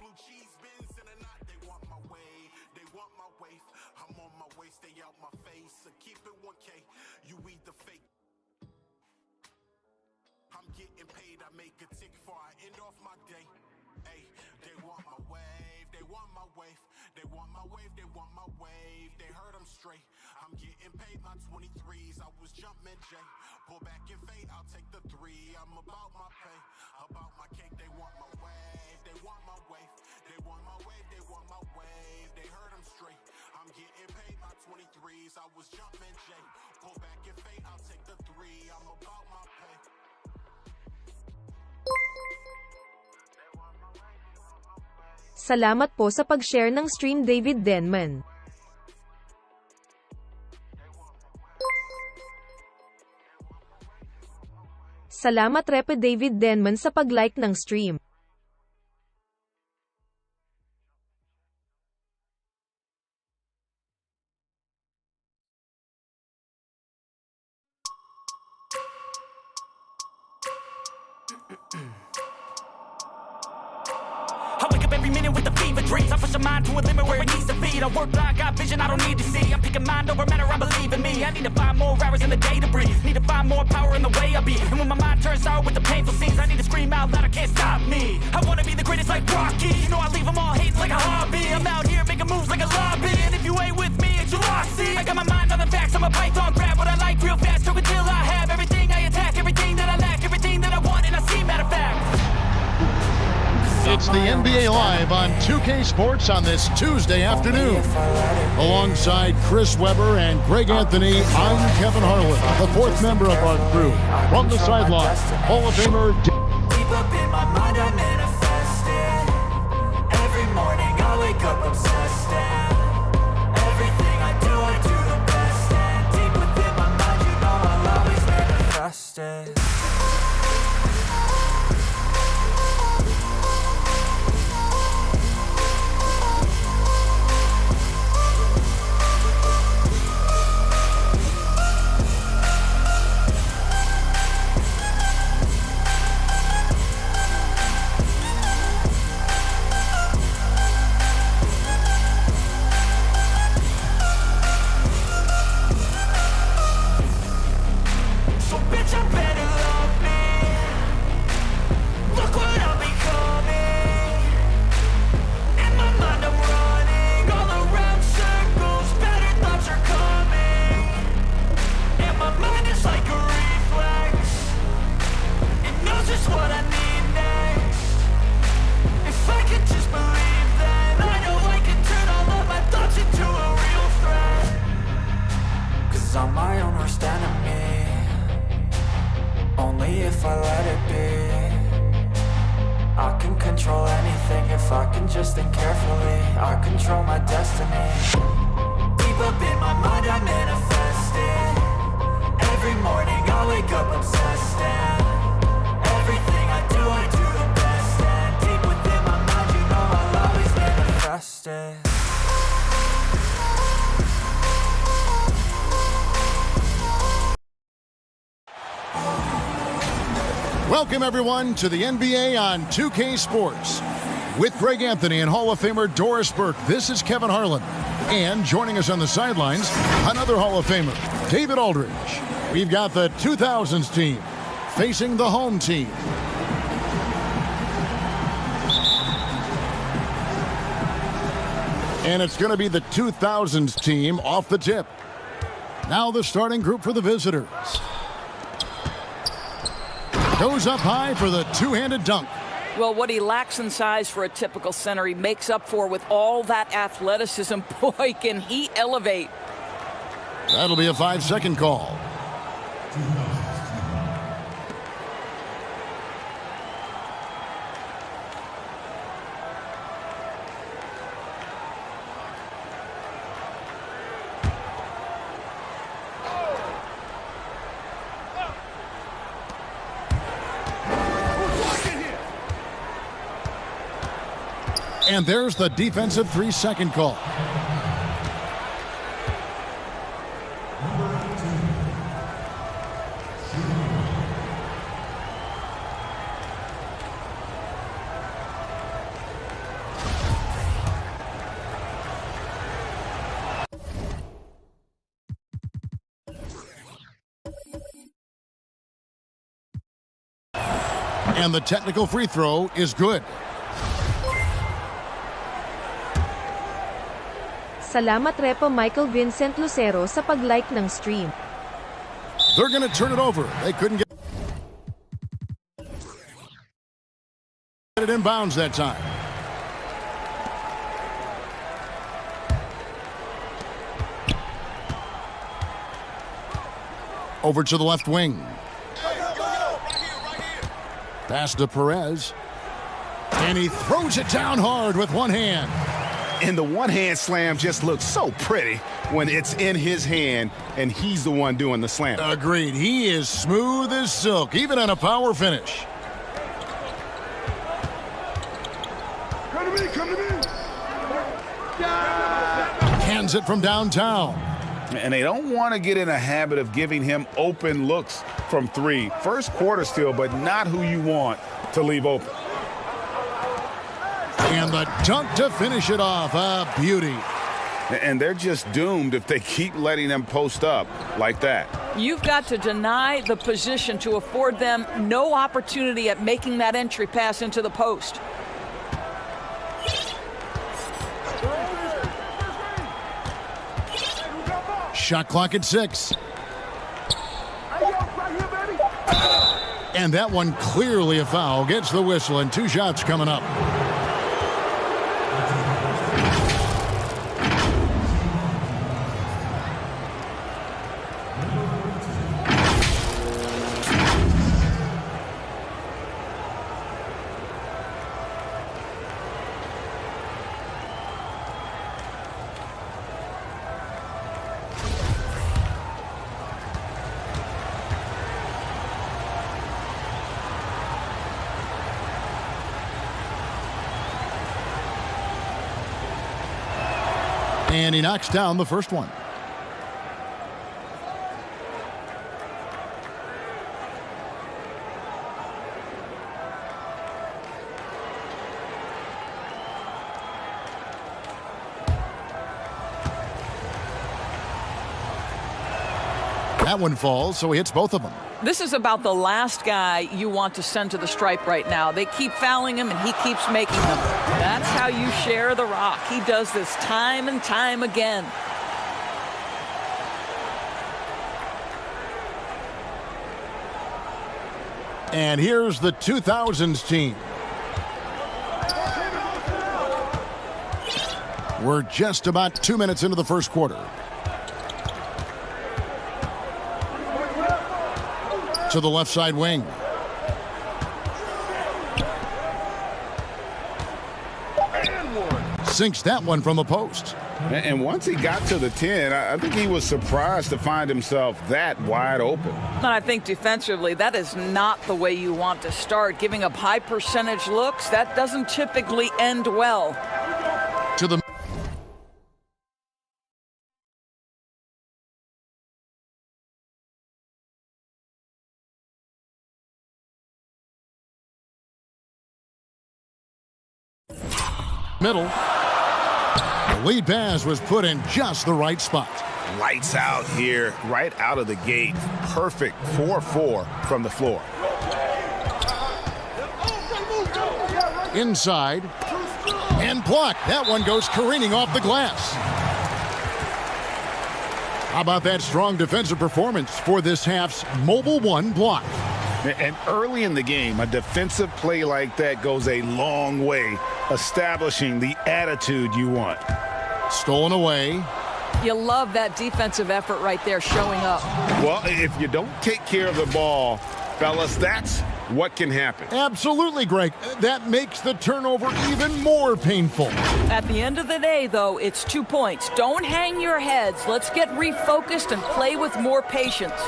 blue cheese bins in a knot. They want my wave, they want my wave. I'm on my way, stay out my face. So keep it 1K, you either fake. I'm getting paid, I make a tick before I end off my day. Hey, they want my wave, they want my wave. They want my wave, they want my wave. They heard I'm straight. I'm getting paid my 23s. I was jumping J. Pull back and fade, I'll take the 3. I'm about my pay, about my cake. They want my wave, they want my wave. They want my wave, they want my wave. They heard I'm straight. I'm getting paid my 23s. I was jumping J. Pull back and fade, I'll take the 3. I'm about my pay. Salamat po sa pag-share ng stream, David Denman. Salamat Repe David Denman sa pag-like ng stream. I push a mind to a limit where it needs to be. I work blind, got vision I don't need to see. I'm picking mind over matter, I believe in me. I need to find more hours in the day to breathe. Need to find more power in the way I be. And when my mind turns sour with the painful scenes, I need to scream out loud, I can't stop me. I wanna be the greatest like Rocky. You know I leave them all hating like a hobby. I'm out here making moves like a lobby. And if you ain't with me, it's your loss. See, I got my mind on the facts, I'm a python, grab what I like real fast. Choke until I have everything I attack, everything that I lack, everything that I want, and I see, matter of fact. It's the NBA Live on 2K Sports on this Tuesday afternoon. Alongside Chris Webber and Greg Anthony, I'm Kevin Harlan, the fourth member of our crew. From the sideline, Hall of Famer Deep up in my mind, I manifest it. Every morning I wake up obsessed, and everything I do the best. And deep within my mind, you know I'll always manifest it. Welcome, everyone, to the NBA on 2K Sports. With Greg Anthony and Hall of Famer Doris Burke, this is Kevin Harlan. And joining us on the sidelines, another Hall of Famer, David Aldridge. We've got the 2000s team facing the home team. And it's going to be the 2000s team off the tip. Now the starting group for the visitors. Goes up high for the two-handed dunk. Well, what he lacks in size for a typical center, he makes up for with all that athleticism. Boy, can he elevate. That'll be a 5-second call. And there's the defensive 3-second call. And the technical free throw is good. Salamat Repo Michael Vincent Lucero sa pag-like ng stream. They're going to turn it over. They couldn't get it in bounds that time. Over to the left wing. Pass to Perez. And he throws it down hard with one hand. And the one-hand slam just looks so pretty when it's in his hand and he's the one doing the slam. Agreed. He is smooth as silk, even on a power finish. Come to me, come to me. Hands it from downtown. And they don't want to get in a habit of giving him open looks from three. First quarter still, but not who you want to leave open. And the dunk to finish it off. A beauty. And they're just doomed if they keep letting them post up like that. You've got to deny the position to afford them no opportunity at making that entry pass into the post. Shot clock at 6. And that one clearly a foul. Gets the whistle and 2 shots coming up. And he knocks down the first one. That one falls, so he hits both of them. This is about the last guy you want to send to the stripe right now. They keep fouling him, and he keeps making them. That's how you share the rock. He does this time and time again. And here's the 2000s team. We're just about 2 minutes into the first quarter. To the left side wing. Sinks that one from the post. And once he got to the 10, I think he was surprised to find himself that wide open. And I think defensively, that is not the way you want to start. Giving up high percentage looks, that doesn't typically end well. To the middle. The lead pass was put in just the right spot. Lights out here, right out of the gate. Perfect 4-4 from the floor. Inside. And blocked. That one goes careening off the glass. How about that strong defensive performance for this half's Mobile One block? And early in the game, a defensive play like that goes a long way, establishing the attitude you want. Stolen away. You love that defensive effort right there showing up. Well, if you don't take care of the ball, fellas, that's what can happen. Absolutely, Greg. That makes the turnover even more painful. At the end of the day, though, it's 2 points. Don't hang your heads. Let's get refocused and play with more patience.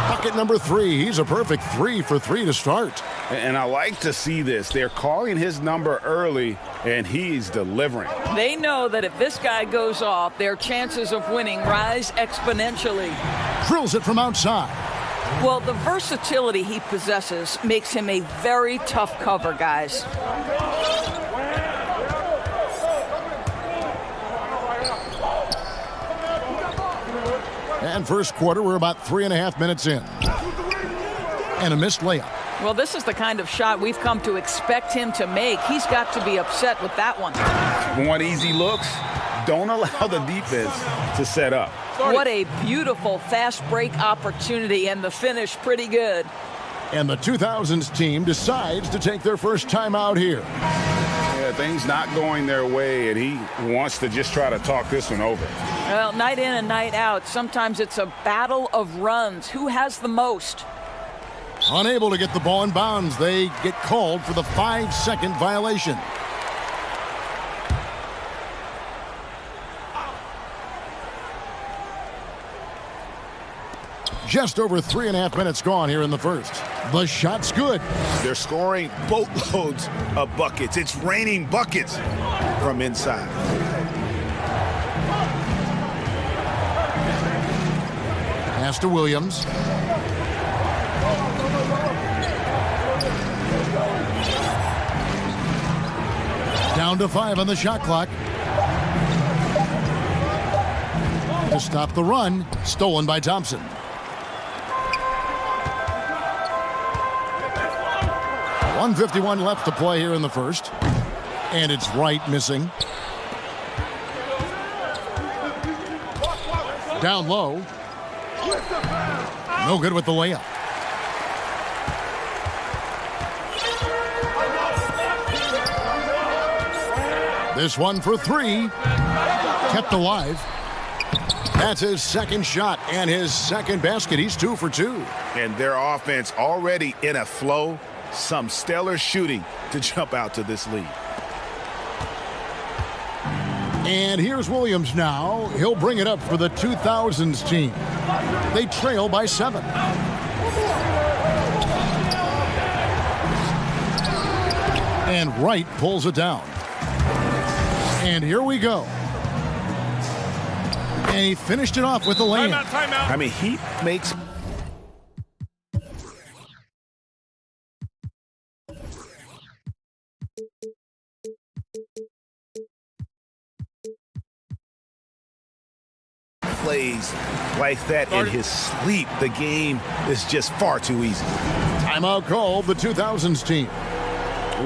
Bucket number 3. He's a perfect 3 for 3 to start. And I like to see this. They're calling his number early, and he's delivering. They know that if this guy goes off, their chances of winning rise exponentially. Drills it from outside. Well, the versatility he possesses makes him a very tough cover, guys. And first quarter, we're about 3.5 minutes in. And a missed layup. Well, this is the kind of shot we've come to expect him to make. He's got to be upset with that one. Want easy looks? Don't allow the defense to set up. What a beautiful fast break opportunity, and the finish pretty good. And the 2000s team decides to take their first timeout here. Yeah, things not going their way, and he wants to just try to talk this one over. Well, night in and night out, sometimes it's a battle of runs. Who has the most? Unable to get the ball in bounds, they get called for the 5-second violation. Just over 3.5 minutes gone here in the first. The shot's good. They're scoring boatloads of buckets. It's raining buckets from inside. Pass to Williams. Down to 5 on the shot clock. To stop the run, stolen by Thompson. .151 left to play here in the first. And it's Wright missing. Down low. No good with the layup. This one for 3. Kept alive. That's his second shot and his second basket. He's 2 for 2. And their offense already in a flow. Some stellar shooting to jump out to this lead. And here's Williams now. He'll bring it up for the 2000s team. They trail by 7. And Wright pulls it down. And here we go. And he finished it off with a layup. Timeout. I mean, he makes plays like that in his sleep. The game is just far too easy. Timeout called, the 2000s team.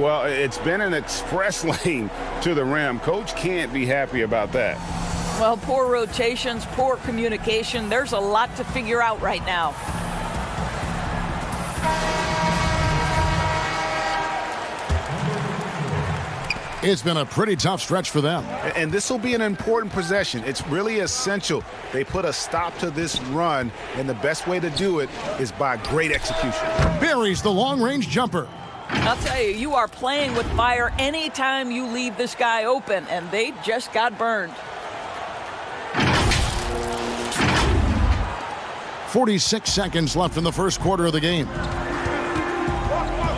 Well, it's been an express lane to the rim. Coach can't be happy about that. Well, poor rotations, poor communication. There's a lot to figure out right now. It's been a pretty tough stretch for them. And this will be an important possession. It's really essential they put a stop to this run, and the best way to do it is by great execution. Buries the long-range jumper. I'll tell you, you are playing with fire anytime you leave this guy open, and they just got burned. 46 seconds left in the first quarter of the game.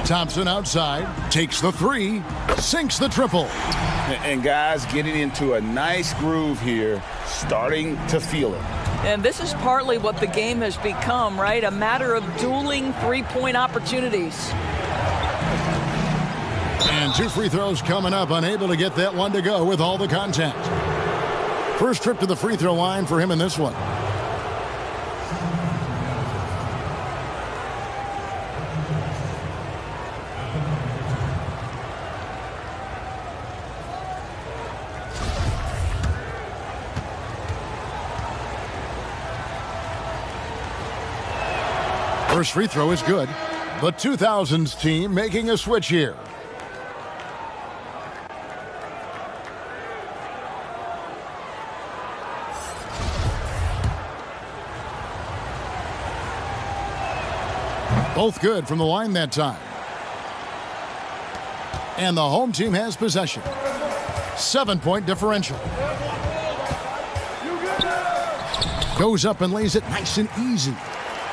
Thompson outside, takes the 3, sinks the triple. And guys getting into a nice groove here, starting to feel it. And this is partly what the game has become, right? A matter of dueling three-point opportunities. And 2 free throws coming up, unable to get that one to go with all the contact. First trip to the free throw line for him in this one. First free throw is good. The 2000s team making a switch here. Both good from the line that time. And the home team has possession. 7-point differential. Goes up and lays it nice and easy.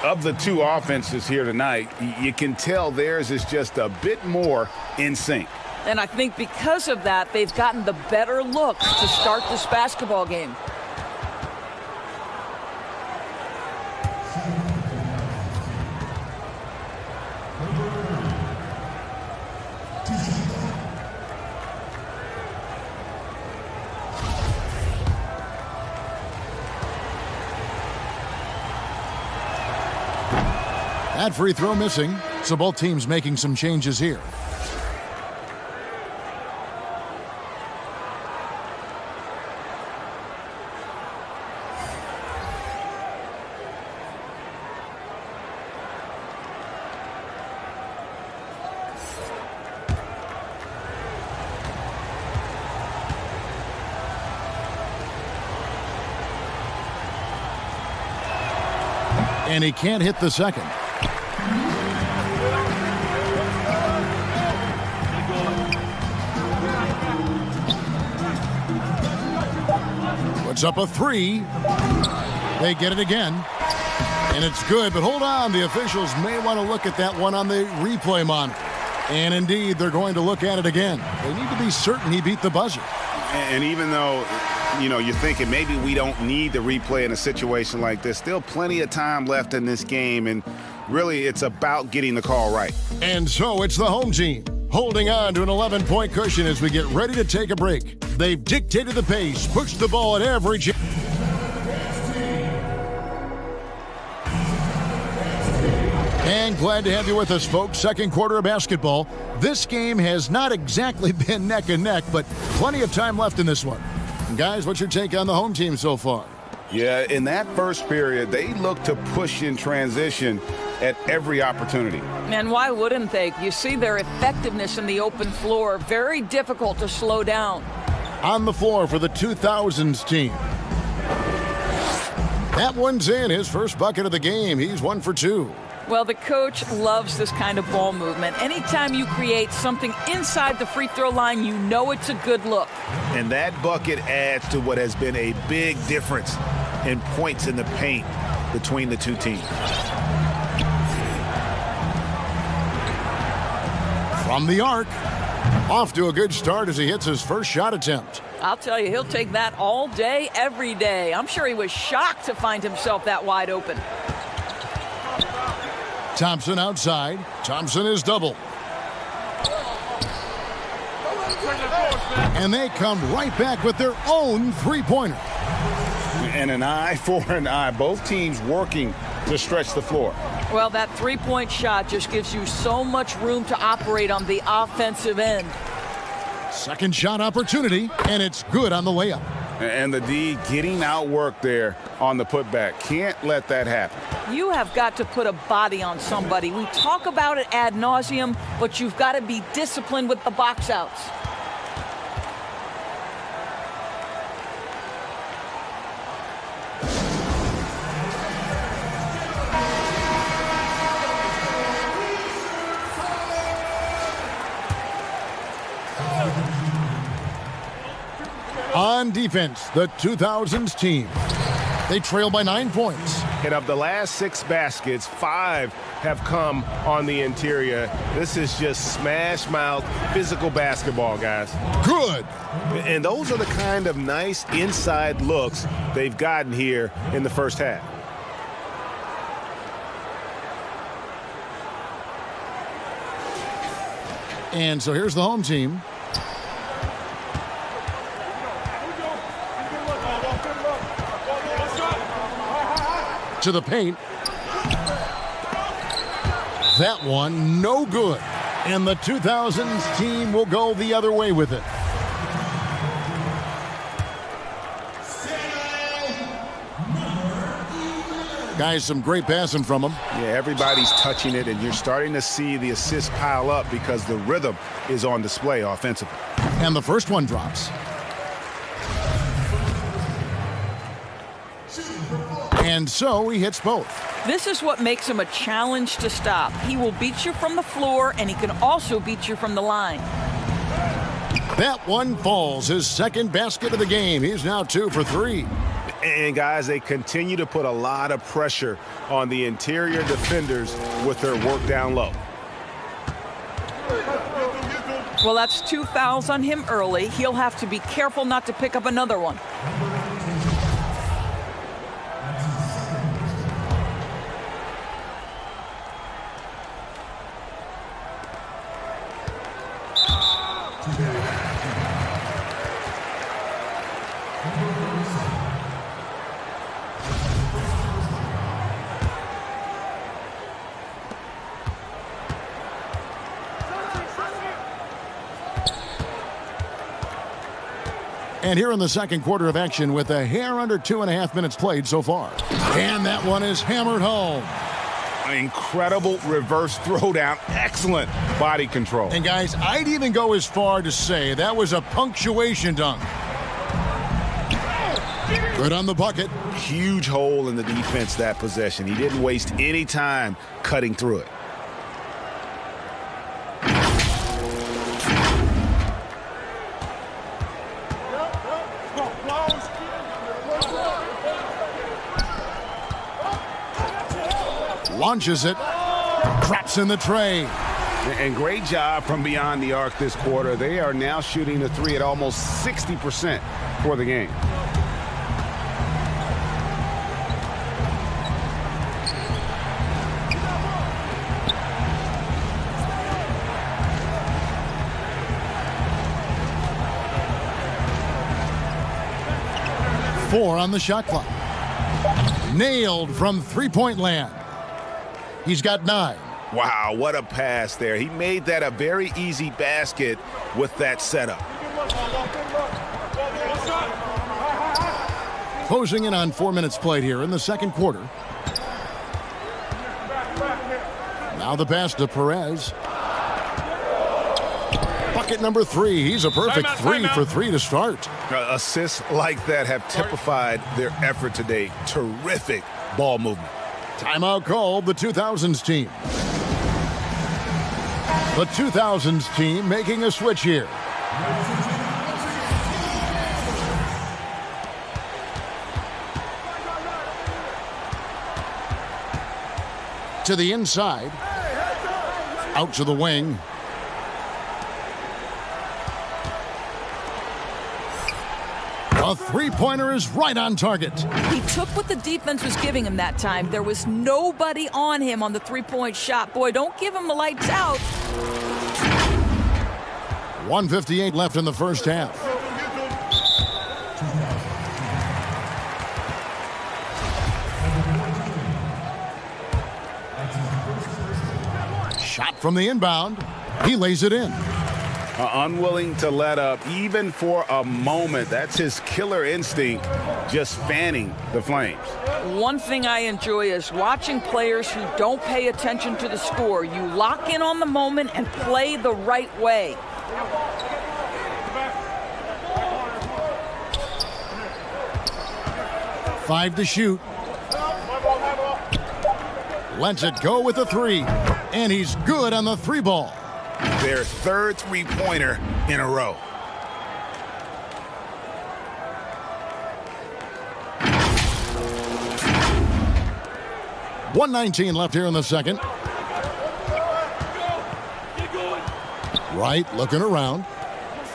Of the two offenses here tonight, you can tell theirs is just a bit more in sync. And I think because of that, they've gotten the better looks to start this basketball game. That free throw missing. So both teams making some changes here. And he can't hit the second. Puts up a 3. They get it again. And it's good, but hold on. The officials may want to look at that one on the replay monitor. And indeed, they're going to look at it again. They need to be certain he beat the buzzer. And even though, you're thinking maybe we don't need the replay in a situation like this, still plenty of time left in this game, and really it's about getting the call right. And so it's the home team holding on to an 11-point cushion as we get ready to take a break. They've dictated the pace, pushed the ball at every chance. And glad to have you with us, folks. Second quarter of basketball. This game has not exactly been neck and neck, but plenty of time left in this one. Guys, what's your take on the home team so far? Yeah, in that first period, they look to push in transition at every opportunity. And why wouldn't they? You see their effectiveness in the open floor. Very difficult to slow down. On the floor for the 2000s team. That one's in. His first bucket of the game. He's 1 for 2. Well, the coach loves this kind of ball movement. Anytime you create something inside the free throw line, you know it's a good look. And that bucket adds to what has been a big difference in points in the paint between the two teams. From the arc, off to a good start as he hits his first shot attempt. I'll tell you, he'll take that all day, every day. I'm sure he was shocked to find himself that wide open. Thompson outside. Thompson is double. And they come right back with their own three-pointer. And an eye for an eye. Both teams working to stretch the floor. Well, that three-point shot just gives you so much room to operate on the offensive end. Second shot opportunity, and it's good on the layup. And the D getting outworked there on the putback. Can't let that happen. You have got to put a body on somebody. We talk about it ad nauseum, but you've got to be disciplined with the box outs. On defense, the 2000s team. They trail by 9 points. And of the last 6 baskets, 5 have come on the interior. This is just smash-mouth physical basketball, guys. Good. And those are the kind of nice inside looks they've gotten here in the first half. And so here's the home team. To the paint. That one, no good. And the 2000s team will go the other way with it. Guys, some great passing from them. Yeah, everybody's touching it, and you're starting to see the assists pile up because the rhythm is on display offensively. And the first one drops. And so he hits both. This is what makes him a challenge to stop. He will beat you from the floor, and he can also beat you from the line. That one falls. His second basket of the game. He's now 2 for 3. And, guys, they continue to put a lot of pressure on the interior defenders with their work down low. Well, that's 2 fouls on him early. He'll have to be careful not to pick up another one. And here in the second quarter of action with a hair under 2.5 minutes played so far. And that one is hammered home. An incredible reverse throwdown. Excellent body control. And guys, I'd even go as far to say that was a punctuation dunk. Good on the bucket. Huge hole in the defense that possession. He didn't waste any time cutting through it. Launches it. Drops in the tray. And great job from beyond the arc this quarter. They are now shooting the three at almost 60% for the game. Four on the shot clock. Nailed from three-point land. He's got 9. Wow, what a pass there. He made that a very easy basket with that setup. Closing in on 4 minutes played here in the second quarter. Now the pass to Perez. Bucket number 3. He's a perfect 3 for 3 to start. Assists like that have typified their effort today. Terrific ball movement. Timeout called the 2000s team. The 2000s team making a switch here. To the inside. Out to the wing. A three-pointer is right on target. He took what the defense was giving him that time. There was nobody on him on the three-point shot. Boy, don't give him the lights out. 1:58 left in the first half. Shot from the inbound. He lays it in. Unwilling to let up even for a moment. That's his killer instinct, just fanning the flames. One thing I enjoy is watching players who don't pay attention to the score. You lock in on the moment and play the right way. Five to shoot. Lets it go with a 3. And he's good on the 3 ball. Their third three-pointer in a row. .119 left here in the second. Right, looking around.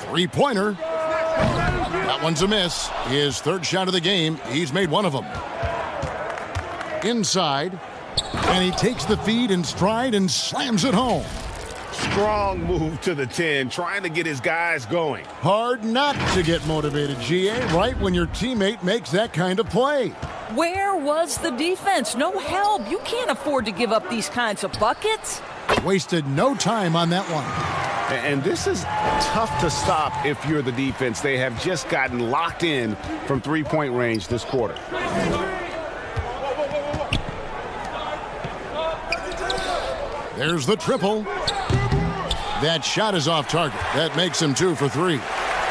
Three-pointer. That one's a miss. His third shot of the game. He's made one of them. Inside. And he takes the feed in stride and slams it home. Strong move to the 10, trying to get his guys going. Hard not to get motivated, GA, right when your teammate makes that kind of play. Where was the defense? No help. You can't afford to give up these kinds of buckets. Wasted no time on that one. And this is tough to stop if you're the defense. They have just gotten locked in from three-point range this quarter. There's the triple. That shot is off target. That makes him 2 for 3.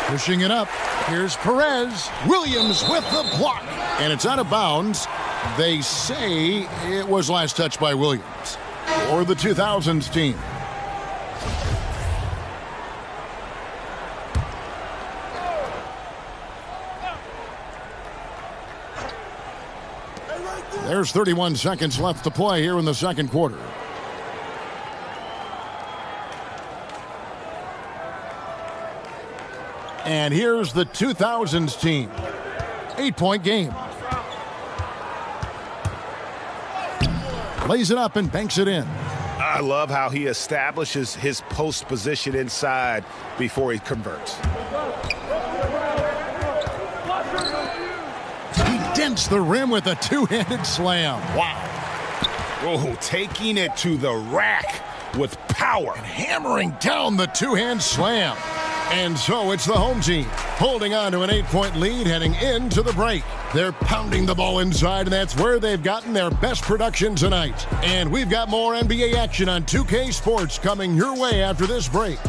Pushing it up. Here's Perez. Williams with the block. And it's out of bounds. They say it was last touched by Williams. Or the 2000s team. There's 31 seconds left to play here in the second quarter. And here's the 2000s team. 8-point game. Lays it up and banks it in. I love how he establishes his post position inside before he converts. He dents the rim with a two-handed slam. Wow. Oh, taking it to the rack with power. And hammering down the two-hand slam. And so it's the home team holding on to an 8-point lead heading into the break. They're pounding the ball inside, and that's where they've gotten their best production tonight. And we've got more NBA action on 2K Sports coming your way after this break.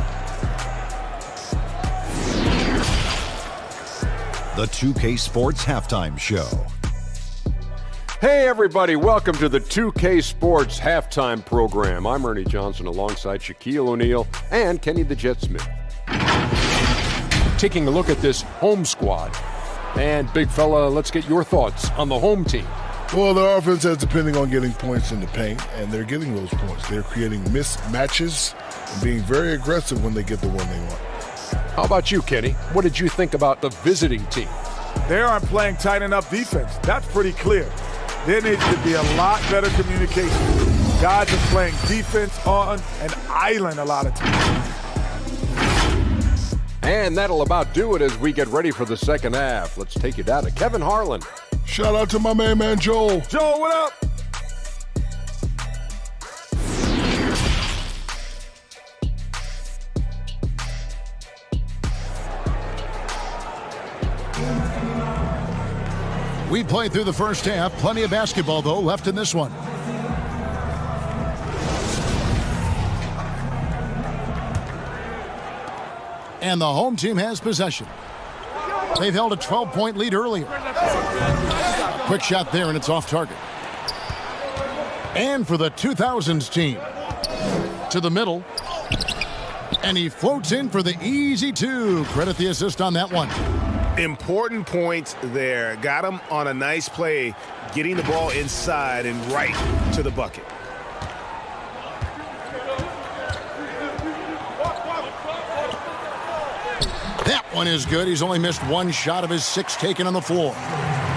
The 2K Sports Halftime Show. Hey everybody, welcome to the 2K Sports Halftime Program. I'm Ernie Johnson alongside Shaquille O'Neal and Kenny the Jet Smith. Taking a look at this home squad. And big fella, let's get your thoughts on the home team. Well, their offense is depending on getting points in the paint, and they're getting those points. They're creating mismatches and being very aggressive when they get the one they want. How about you, Kenny? What did you think about the visiting team? They aren't playing tight enough defense. That's pretty clear. There needs to be a lot better communication. Guys are playing defense on an island a lot of times. And that'll about do it as we get ready for the second half. Let's take you down to Kevin Harlan. Shout out to my main man, Joel. Joel, what up? We played through the first half. Plenty of basketball, though, left in this one. And the home team has possession. They've held a 12-point lead earlier. Quick shot there, and it's off target. And for the 2000s team, to the middle. And he floats in for the easy two. Credit the assist on that one. Important points there. Got him on a nice play, getting the ball inside and right to the bucket. That one is good. He's only missed one shot of his 6 taken on the floor.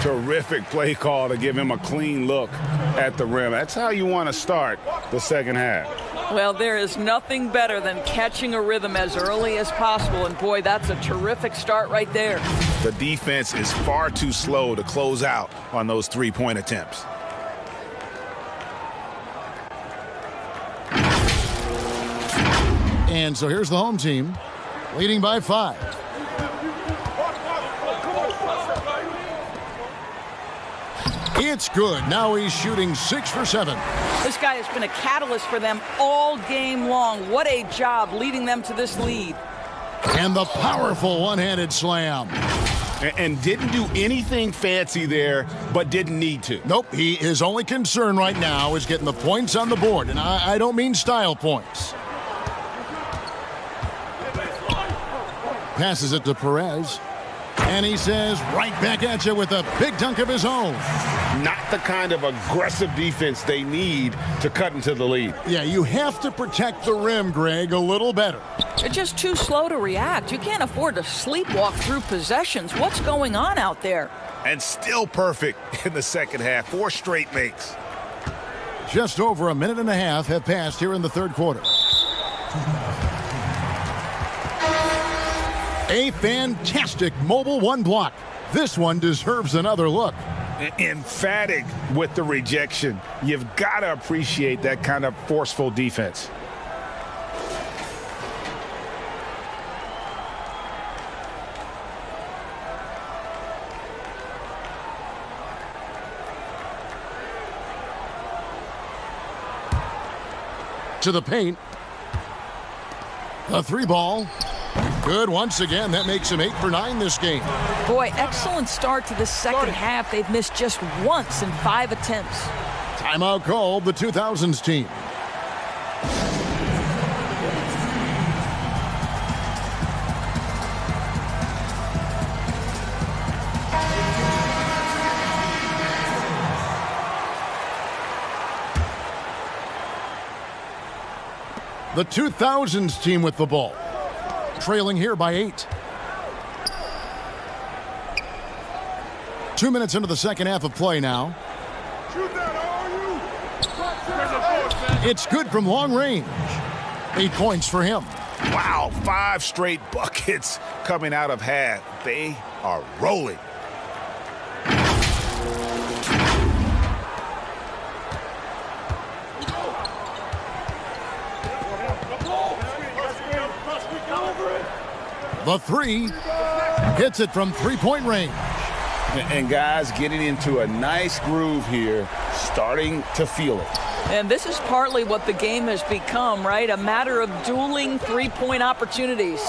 Terrific play call to give him a clean look at the rim. That's how you want to start the second half. Well, there is nothing better than catching a rhythm as early as possible, and boy, that's a terrific start right there. The defense is far too slow to close out on those three-point attempts. And so here's the home team, leading by 5. It's good. Now he's shooting 6 for 7. This guy has been a catalyst for them all game long. What a job leading them to this lead. And the powerful one-handed slam. And didn't do anything fancy there, but didn't need to. Nope, his only concern right now is getting the points on the board. And I don't mean style points. Passes it to Perez. And he says, right back at you with a big dunk of his own. Not the kind of aggressive defense they need to cut into the lead. Yeah, you have to protect the rim, Greg, a little better. They're just too slow to react. You can't afford to sleepwalk through possessions. What's going on out there? And still perfect in the second half. 4 straight makes. Just over a minute and a half have passed here in the third quarter. A fantastic mobile one block. This one deserves another look. Emphatic with the rejection. You've got to appreciate that kind of forceful defense. To the paint. A 3-ball. Good once again. That makes him 8 for 9 this game. Boy, excellent start to the second half. They've missed just once in 5 attempts. Timeout called the 2000s team. The 2000s team with the ball. Trailing here by 8. 2 minutes into the second half of play now. It's good from long range. 8 points for him. Wow, 5 straight buckets coming out of half. They are rolling. The three. Hits it from three-point range. And guys getting into a nice groove here, starting to feel it. And this is partly what the game has become, right? A matter of dueling three-point opportunities.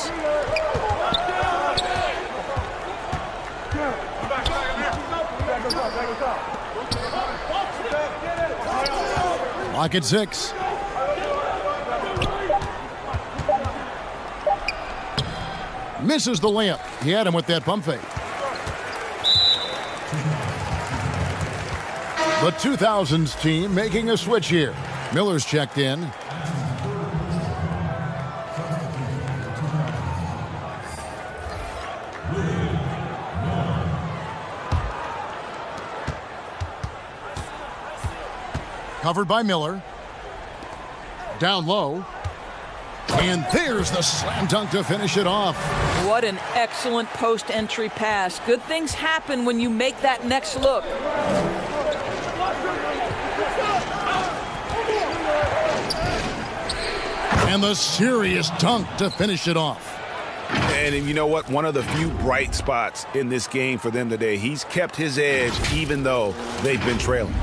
Lock at 6. Misses the layup. He had him with that pump fake. The 2000s team making a switch here. Miller's checked in. Covered by Miller. Down low. And there's the slam dunk to finish it off. What an excellent post-entry pass. Good things happen when you make that next look. And the serious dunk to finish it off. And you know what? One of the few bright spots in this game for them today. He's kept his edge even though they've been trailing.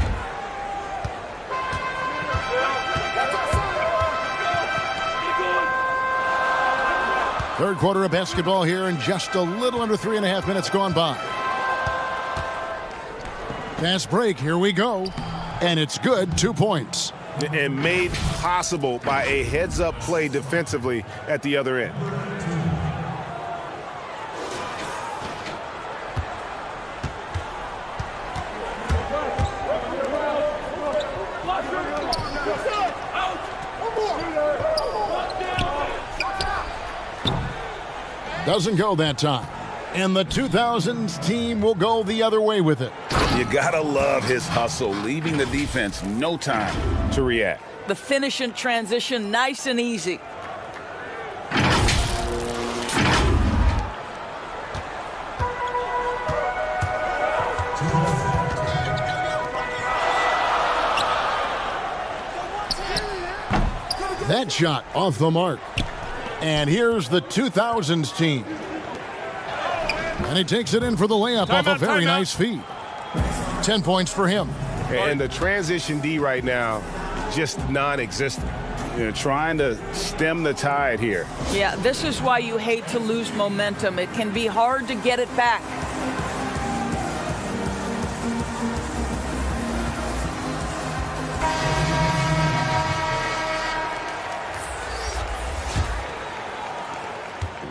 Third quarter of basketball here, and just a little under 3.5 minutes gone by. Fast break, here we go. And it's good, 2 points. And made possible by a heads-up play defensively at the other end. Doesn't go that time. And the 2000s team will go the other way with it. You gotta love his hustle, leaving the defense no time to react. The finish and transition, nice and easy. That shot off the mark. And here's the 2000s team. And he takes it in for the layup off a very nice feed. 10 points for him. And the transition D right now, just non-existent. You know, trying to stem the tide here. Yeah, this is why you hate to lose momentum. It can be hard to get it back.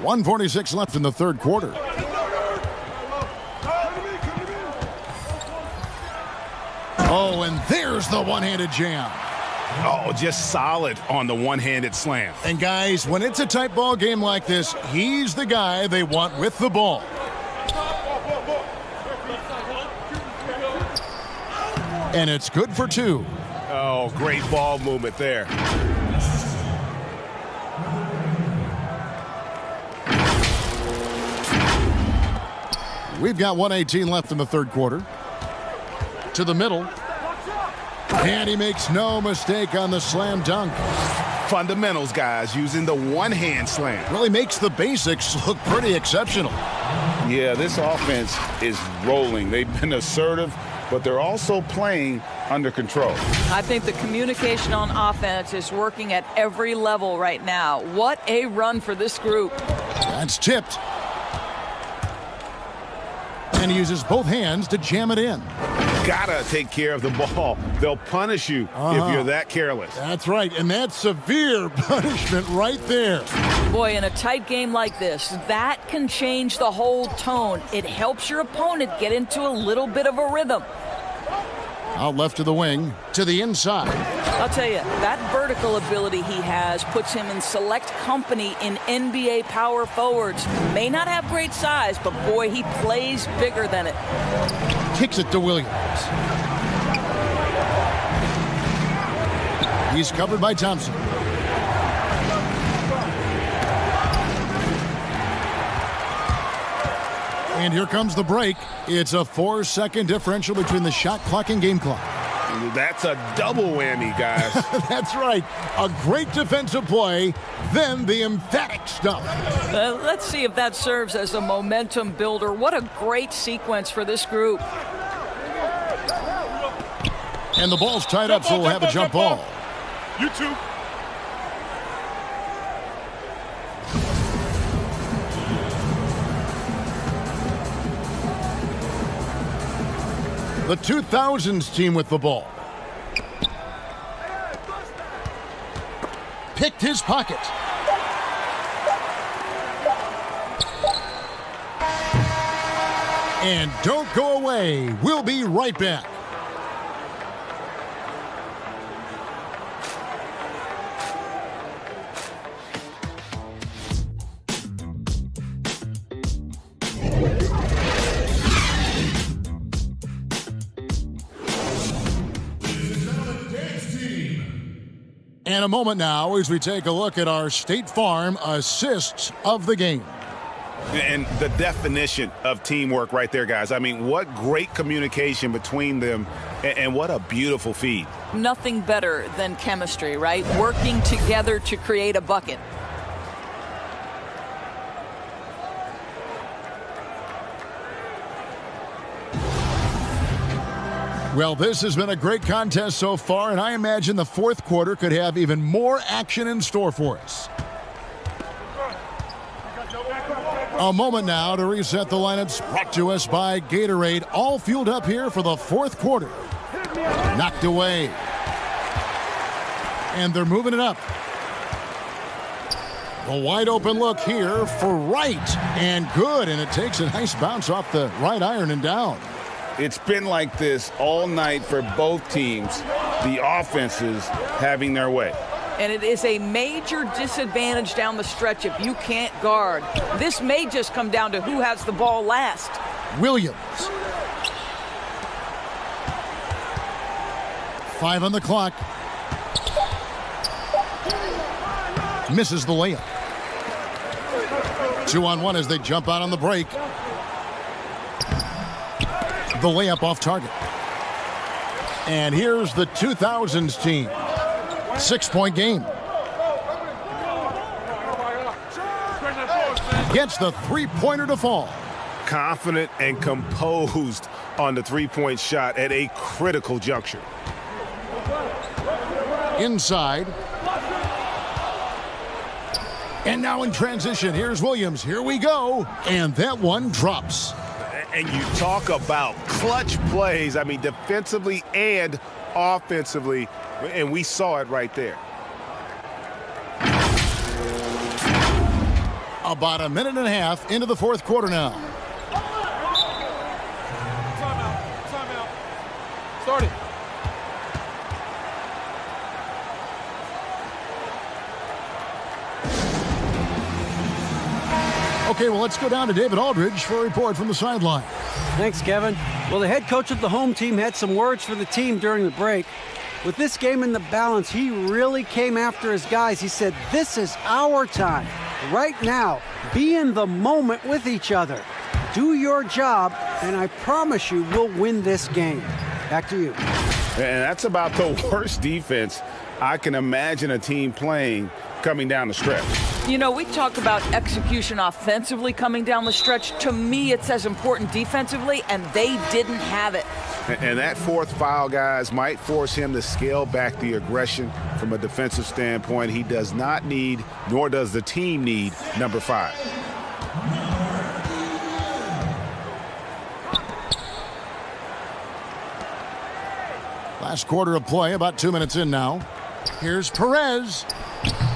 .146 left in the third quarter. Oh, and there's the one-handed jam. Oh, just solid on the one-handed slam. And guys, when it's a tight ball game like this, he's the guy they want with the ball. And it's good for 2. Oh, great ball movement there. We've got 1:18 left in the third quarter. To the middle. And he makes no mistake on the slam dunk. Fundamentals, guys, using the one-hand slam. Really makes the basics look pretty exceptional. Yeah, this offense is rolling. They've been assertive, but they're also playing under control. I think the communication on offense is working at every level right now. What a run for this group. That's tipped. And he uses both hands to jam it in. Gotta take care of the ball. They'll punish you if you're that careless. That's right, and that's severe punishment right there. Boy, in a tight game like this, that can change the whole tone. It helps your opponent get into a little bit of a rhythm. Out left to the wing, to the inside. I'll tell you, that vertical ability he has puts him in select company in NBA power forwards. May not have great size, but boy, he plays bigger than it. Kicks it to Williams. He's covered by Thompson. And here comes the break. It's a 4-second differential between the shot clock and game clock. That's a double whammy, guys. That's right. A great defensive play, then the emphatic stuff. Let's see if that serves as a momentum builder. What a great sequence for this group. And the ball's tied up, so we'll have a jump ball. You too. The 2000s team with the ball. Picked his pocket. And don't go away. We'll be right back. And a moment now as we take a look at our State Farm assists of the game. And the definition of teamwork right there, guys. I mean, what great communication between them, and what a beautiful feed. Nothing better than chemistry, right? Working together to create a bucket. Well, this has been a great contest so far, and I imagine the fourth quarter could have even more action in store for us. A moment now to reset the lineups, brought to us by Gatorade, all fueled up here for the fourth quarter. Knocked away. And they're moving it up. A wide open look here for right, and good, and it takes a nice bounce off the right iron and down. It's been like this all night for both teams, the offenses having their way. And it is a major disadvantage down the stretch if you can't guard. This may just come down to who has the ball last. Williams. 5 on the clock. Misses the layup. 2-on-1 as they jump out on the break. The layup off target. And here's the 2000s team. 6-point game. Gets the three-pointer to fall. Confident and composed on the three-point shot at a critical juncture. Inside. And now in transition, here's Williams. Here we go. And that one drops. And you talk about clutch plays, I mean, defensively and offensively, and we saw it right there. About a minute and a half into the fourth quarter now. Timeout. Start it. Okay, well, let's go down to David Aldridge for a report from the sideline. Thanks, Kevin. Well, the head coach of the home team had some words for the team during the break. With this game in the balance, he really came after his guys. He said, this is our time. Right now, be in the moment with each other. Do your job, and I promise you we'll win this game. Back to you. And that's about the worst defense I can imagine a team playing coming down the stretch. You know, we talk about execution offensively coming down the stretch. To me, it's as important defensively, and they didn't have it. And that fourth foul, guys, might force him to scale back the aggression from a defensive standpoint. He does not need, nor does the team need, number 5. Last quarter of play, about 2 minutes in now. Here's Perez.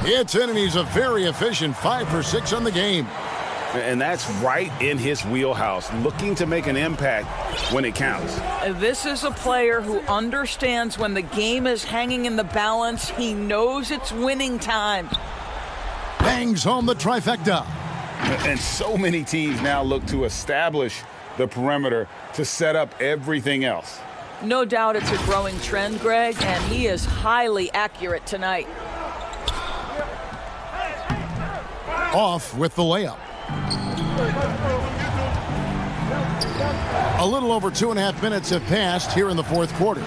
It's in, and he's a very efficient 5 for 6 on the game. And that's right in his wheelhouse, looking to make an impact when it counts. This is a player who understands when the game is hanging in the balance. He knows it's winning time. Bangs home the trifecta. And so many teams now look to establish the perimeter to set up everything else. No doubt it's a growing trend, Greg, and he is highly accurate tonight. Off with the layup. A little over 2.5 minutes have passed here in the fourth quarter.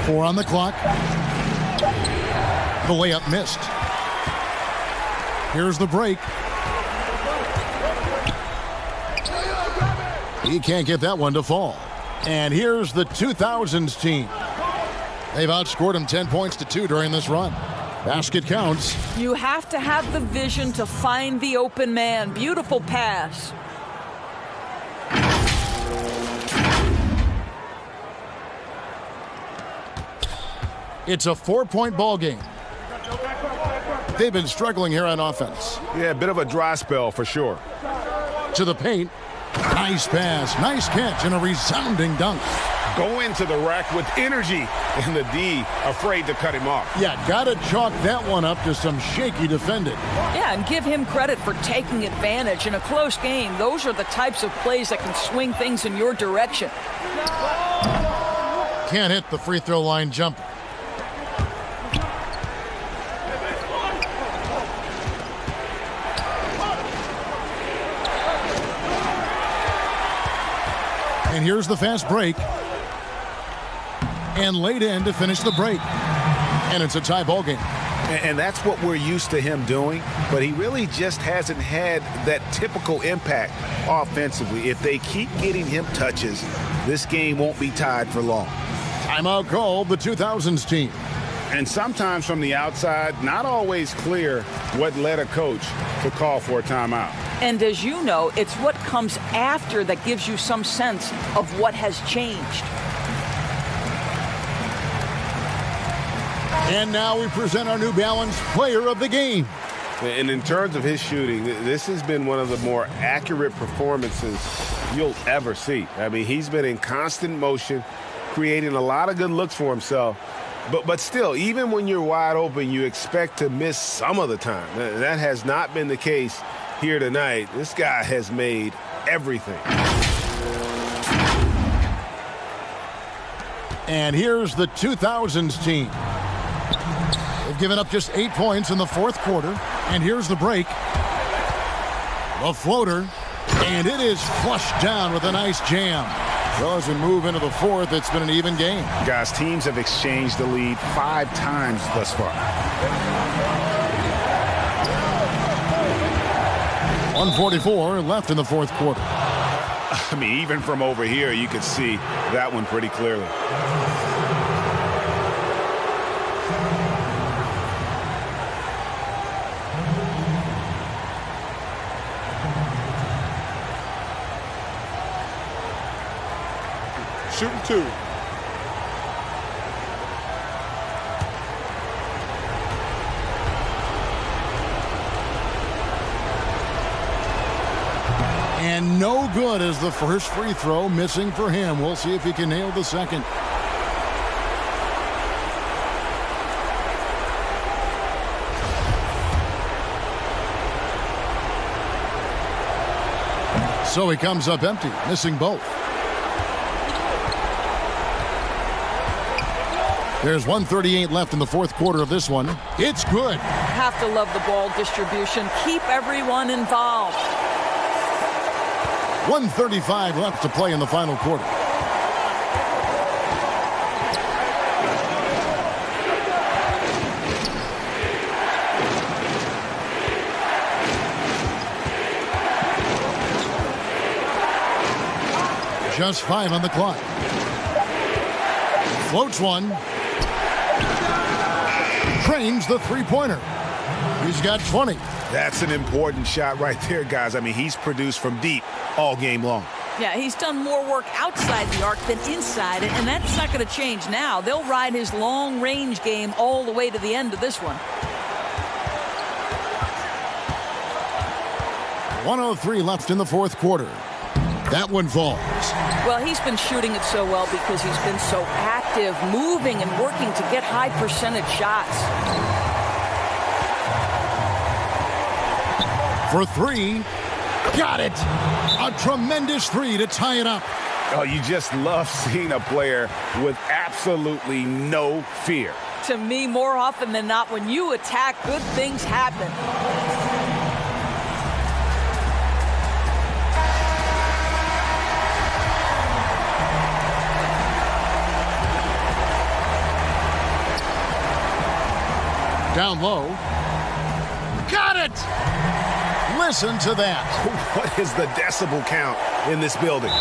4 on the clock. The layup missed. Here's the break. He can't get that one to fall. And here's the 2000s team. They've outscored him 10 points to 2 during this run. Basket counts. You have to have the vision to find the open man. Beautiful pass. It's a 4-point ball game. They've been struggling here on offense. Yeah, a bit of a dry spell for sure. To the paint. Nice pass, nice catch, and a resounding dunk. Go into the rack with energy, and the D afraid to cut him off. Yeah, gotta chalk that one up to some shaky defending. Yeah, and give him credit for taking advantage in a close game. Those are the types of plays that can swing things in your direction. Can't hit the free throw line jumper. And here's the fast break. And laid in to finish the break. And it's a tie ball game. And that's what we're used to him doing, but he really just hasn't had that typical impact offensively. If they keep getting him touches, this game won't be tied for long. Timeout called the 2000s team. And sometimes from the outside, not always clear what led a coach to call for a timeout. And as you know, it's what comes after that gives you some sense of what has changed. And now we present our New Balance Player of the Game. And in terms of his shooting, this has been one of the more accurate performances you'll ever see. I mean, he's been in constant motion, creating a lot of good looks for himself. But still, even when you're wide open, you expect to miss some of the time. That has not been the case here tonight. This guy has made everything. And here's the 2000s team. They've given up just 8 points in the fourth quarter. And here's the break. The floater. And it is flushed down with a nice jam. Well, as we move into the fourth, it's been an even game. Guys, teams have exchanged the lead 5 times thus far. 1:44 left in the fourth quarter. I mean, even from over here, you could see that one pretty clearly. Shooting 2. And no good as the first free throw missing for him. We'll see if he can nail the second. So he comes up empty, missing both. There's 1:38 left in the fourth quarter of this one. It's good. Have to love the ball distribution. Keep everyone involved. 1:35 left to play in the final quarter. Just 5 on the clock. Floats one. Trains the three-pointer. He's got 20. That's an important shot right there, guys. I mean, he's produced from deep all game long. Yeah, he's done more work outside the arc than inside it, and that's not going to change now. They'll ride his long-range game all the way to the end of this one. 1:03 left in the fourth quarter. That one falls. Well, he's been shooting it so well because he's been so active, moving and working to get high percentage shots. For 3. Got it. A tremendous 3 to tie it up. Oh, you just love seeing a player with absolutely no fear. To me, more often than not, when you attack, good things happen. Down low. Got it! Listen to that. What is the decibel count in this building?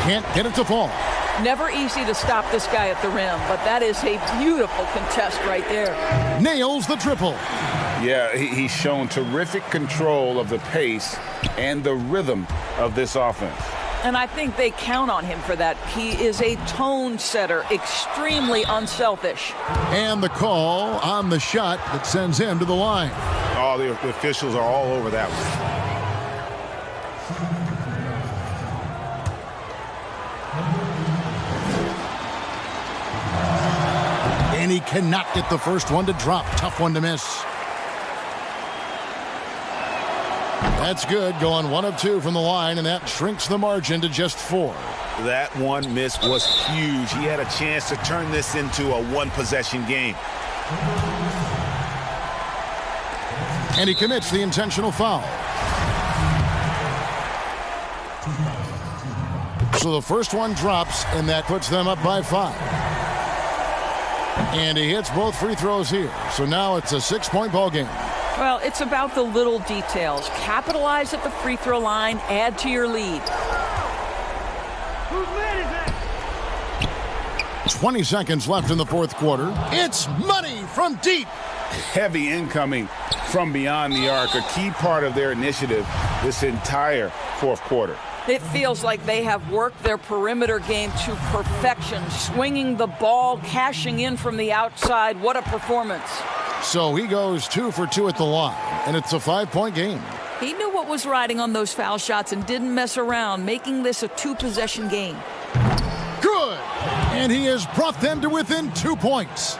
Can't get it to fall. Never easy to stop this guy at the rim, but that is a beautiful contest right there. Nails the triple. Yeah, he's shown terrific control of the pace and the rhythm of this offense. And I think they count on him for that. He is a tone setter, extremely unselfish. And the call on the shot that sends him to the line. Oh, the officials are all over that one. And he cannot get the first one to drop. Tough one to miss. That's good. Going 1 of 2 from the line, and that shrinks the margin to just 4. That one miss was huge. He had a chance to turn this into a one-possession game. And he commits the intentional foul. So the first one drops, and that puts them up by 5. And he hits both free throws here. So now it's a 6-point ball game. Well, it's about the little details. Capitalize at the free throw line, add to your lead. 20 seconds left in the fourth quarter. It's money from deep. Heavy incoming from beyond the arc, a key part of their initiative this entire fourth quarter. It feels like they have worked their perimeter game to perfection, swinging the ball, cashing in from the outside. What a performance. So he goes 2 for 2 at the line, and it's a 5-point game. He knew what was riding on those foul shots and didn't mess around, making this a 2-possession game. Good! And he has brought them to within 2 points.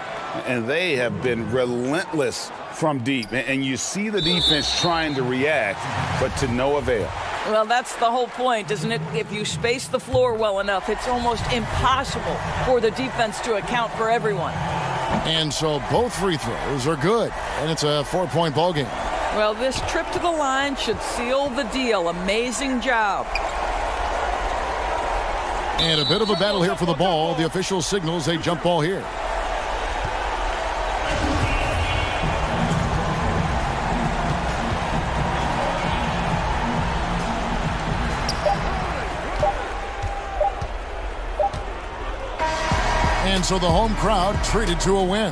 And they have been relentless from deep. And you see the defense trying to react, but to no avail. Well, that's the whole point, isn't it? If you space the floor well enough, it's almost impossible for the defense to account for everyone. And so both free throws are good, and it's a 4-point ball game. Well, this trip to the line should seal the deal. Amazing job. And a bit of a battle here for the ball. The official signals a jump ball here. And so the home crowd treated to a win.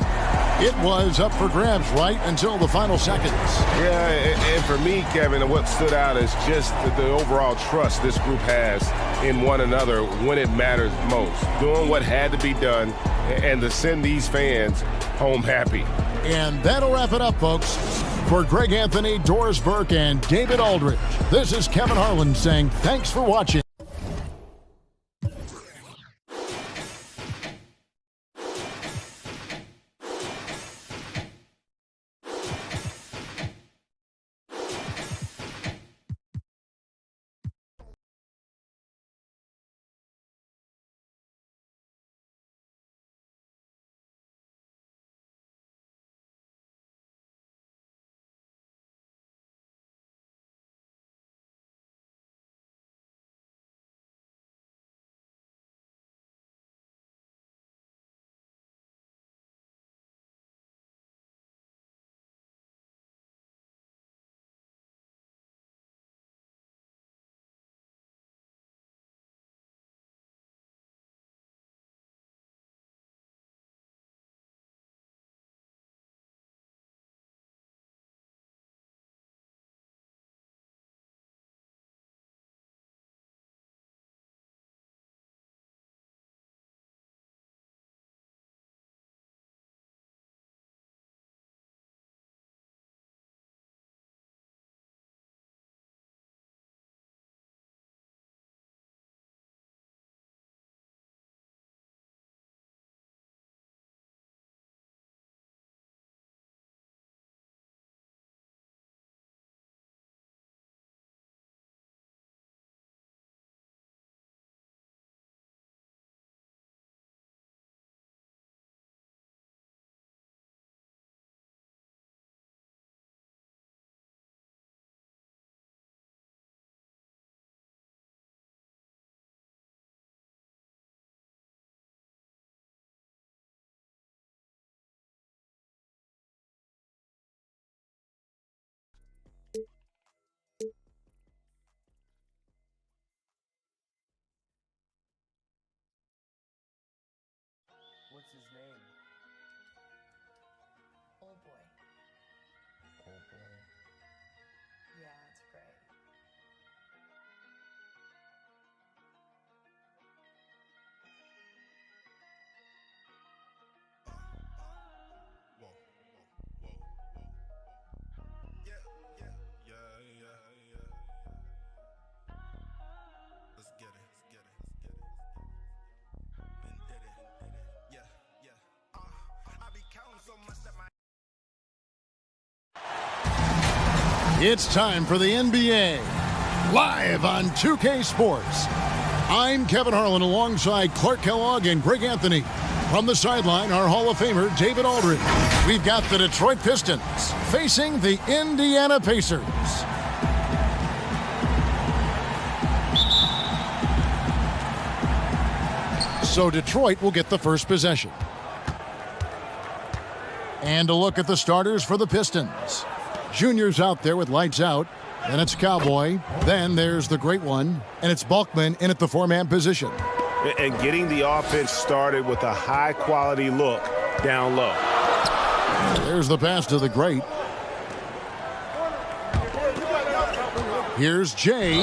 It was up for grabs right until the final seconds. Yeah, and for me, Kevin, what stood out is just the overall trust this group has in one another when it matters most. Doing what had to be done and to send these fans home happy. And that'll wrap it up, folks. For Greg Anthony, Doris Burke, and David Aldridge, this is Kevin Harlan saying thanks for watching. his name? Old boy. Old boy. Yeah, it's great. Let's get it. Been did it. Yeah. I be counting so much that my It's time for the NBA, live on 2K Sports. I'm Kevin Harlan alongside Clark Kellogg and Greg Anthony. From the sideline, our Hall of Famer, David Aldridge. We've got the Detroit Pistons facing the Indiana Pacers. So Detroit will get the first possession. And a look at the starters for the Pistons. Junior's out there with lights out. Then it's Cowboy. Then there's the great one. And it's Bulkman in at the four-man position. And getting the offense started with a high-quality look down low. There's the pass to the great. Here's Jay.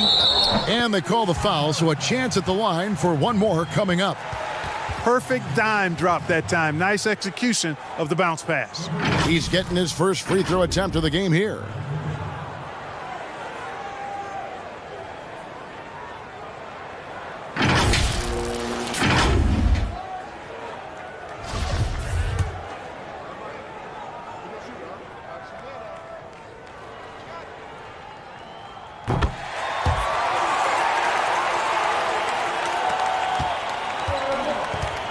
And they call the foul, so a chance at the line for one more coming up. Perfect dime drop that time. Nice execution of the bounce pass. He's getting his first free throw attempt of the game here.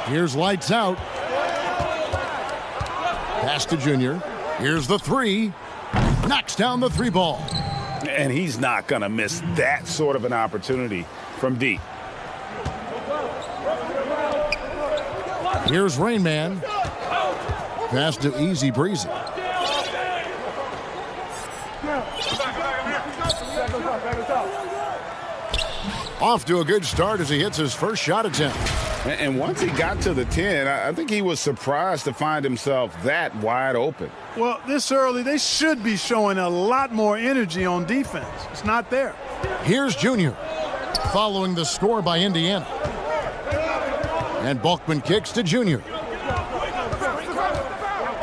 Here's lights out. Pass to Junior. Here's the three. Knocks down the three ball. And he's not going to miss that sort of an opportunity from deep. Here's Rain Man. Pass to Easy Breezy. Off to a good start as he hits his first shot attempt. And once he got to the 10, I think he was surprised to find himself that wide open. Well, this early, they should be showing a lot more energy on defense. It's not there. Here's Junior, following the score by Indiana. And Bulkman kicks to Junior.